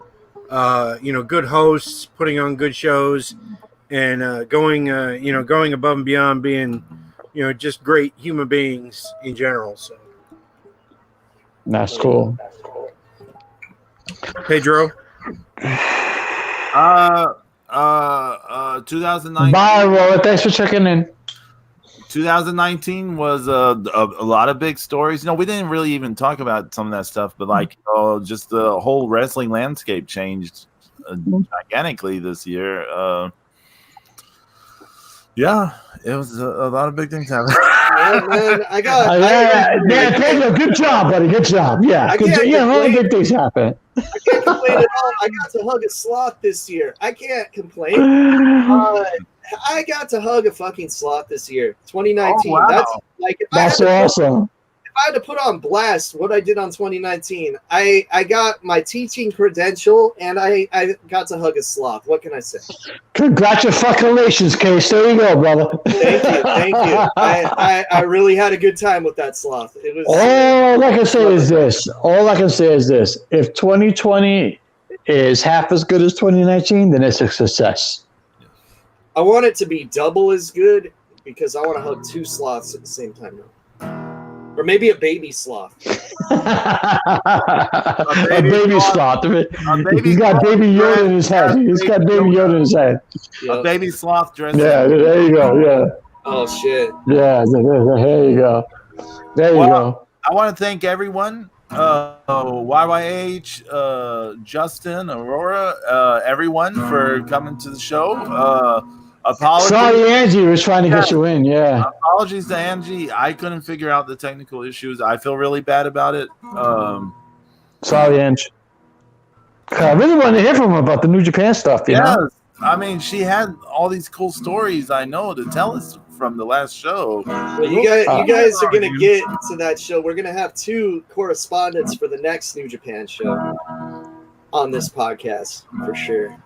good hosts, putting on good shows, and going above and beyond, being just great human beings in general. So. That's cool. Pedro. 2019. Bye, Rolla. Thanks for checking in. 2019 was a lot of big stories. We didn't really even talk about some of that stuff, but just the whole wrestling landscape changed gigantically this year. Yeah, it was a lot of big things happening. Man, Pedro, good job, buddy. Good job. Yeah, a lot of big things happen. I can't complain at all. I got to hug a sloth this year. I can't complain. I got to hug a fucking sloth this year. 2019. Oh, wow. That's awesome. If I had to put on blast what I did on 2019, I got my teaching credential and I got to hug a sloth. What can I say? Congratulations, Case. There you go, brother. Thank you. I really had a good time with that sloth. It was all I can say is this. If 2020 is half as good as 2019, then it's a success. I want it to be double as good because I want to hug two sloths at the same time now. Or maybe a baby sloth. A baby sloth. He's got baby Yoda in his head. He's got baby Yoda in his head. Yep. A baby sloth dressed. Yeah, there you go. Yeah. Oh shit. Yeah, there you go. There you go. I want to thank everyone. YYH, Justin, Aurora, everyone for coming to the show. Apologies. Sorry, Angie was trying to get you in. Yeah. Apologies to Angie. I couldn't figure out the technical issues. I feel really bad about it. Sorry, Angie. I really wanted to hear from her about the New Japan stuff. You know? I mean, she had all these cool stories, I know, to tell us from the last show. Well, you guys are going to get to that show. We're going to have 2 correspondents for the next New Japan show on this podcast, for sure.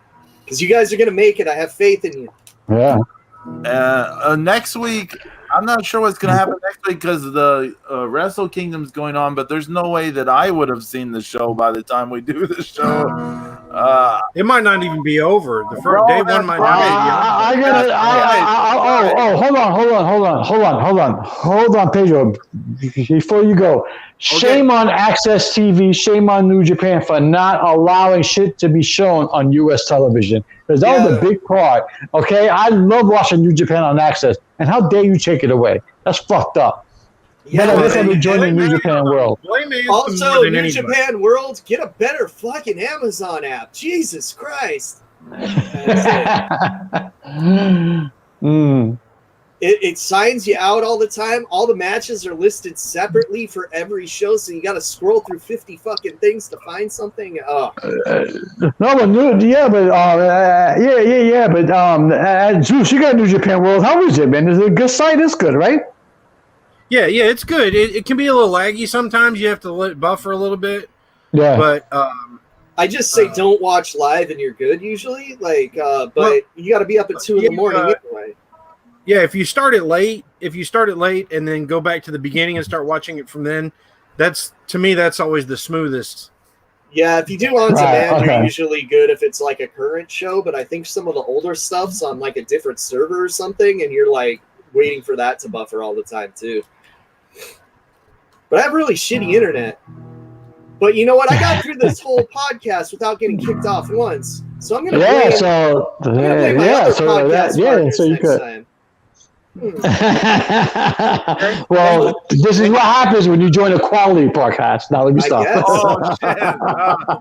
Because you guys are going to make it. I have faith in you. Yeah. Next week, I'm not sure what's going to happen next week because the Wrestle Kingdom's going on, but there's no way that I would have seen the show by the time we do the show. It might not even be over. The first day one might not Hold on, Pedro. Before you go, shame on Access TV, shame on New Japan for not allowing shit to be shown on U.S. television. Because that was a big part. Okay, I love watching New Japan on Access, and how dare you take it away? That's fucked up. Yeah, but I guess I'll be joining New Japan World. Also, New Japan World, get a better fucking Amazon app. Jesus Christ. It signs you out all the time. All the matches are listed separately for every show, so you got to scroll through 50 fucking things to find something. But Zeus, you got New Japan World. How is it, man? Is it a good site? It's good, right? Yeah, it's good. It can be a little laggy sometimes. You have to let it buffer a little bit. Yeah. But I just say don't watch live and you're good usually. But you got to be up at 2 in the morning anyway. Yeah, if you start it late and then go back to the beginning and start watching it from then, that's always the smoothest. Yeah, if you do on demand, you're usually good if it's like a current show, but I think some of the older stuff's on like a different server or something, and you're like waiting for that to buffer all the time too. But I have really shitty internet. But you know what? I got through this whole podcast without getting kicked off once. So I'm going to play my other podcast so you could. Time. Well, this is what happens when you join a quality podcast. Now let me stop.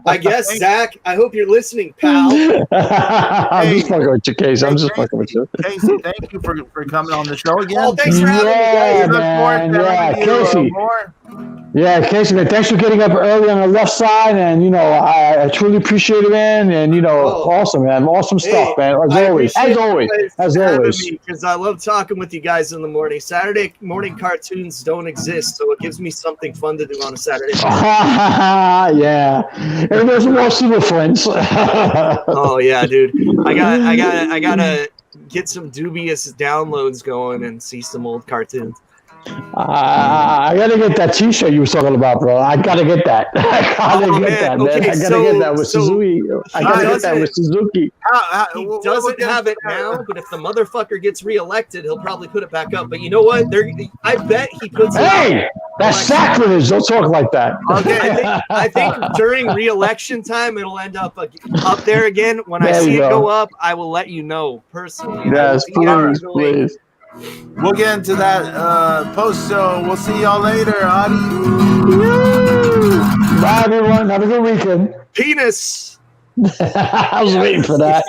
I guess, Zach, I hope you're listening, pal. I'm just fucking with you, Casey. I'm just fucking with you. Casey, thank you for coming on the show again. Oh, thanks for having me, guys. Casey. Yeah, Casey, man, thanks for getting up early on the left side, and I truly appreciate it, man. And awesome, man, awesome stuff, man. As always. Because I love talking with you guys in the morning. Saturday morning cartoons don't exist, so it gives me something fun to do on a Saturday morning. Yeah, and there's more Super Friends. Oh yeah, dude, I gotta get some dubious downloads going and see some old cartoons. I gotta get that T-shirt you were talking about, bro. I gotta get that. I gotta get that, man. I gotta get that with Suzuki. He doesn't have it now, but if the motherfucker gets reelected, he'll probably put it back up. But you know what? I bet he puts it up. Hey, that's sacrilege. Don't talk like that. Okay, I think during reelection time, it'll end up there again. When I see it go up, I will let you know personally. Yes, please. We'll get into that post-show. We'll see y'all later. Adios. Bye, everyone. Have a good weekend. Penis. I was waiting for that.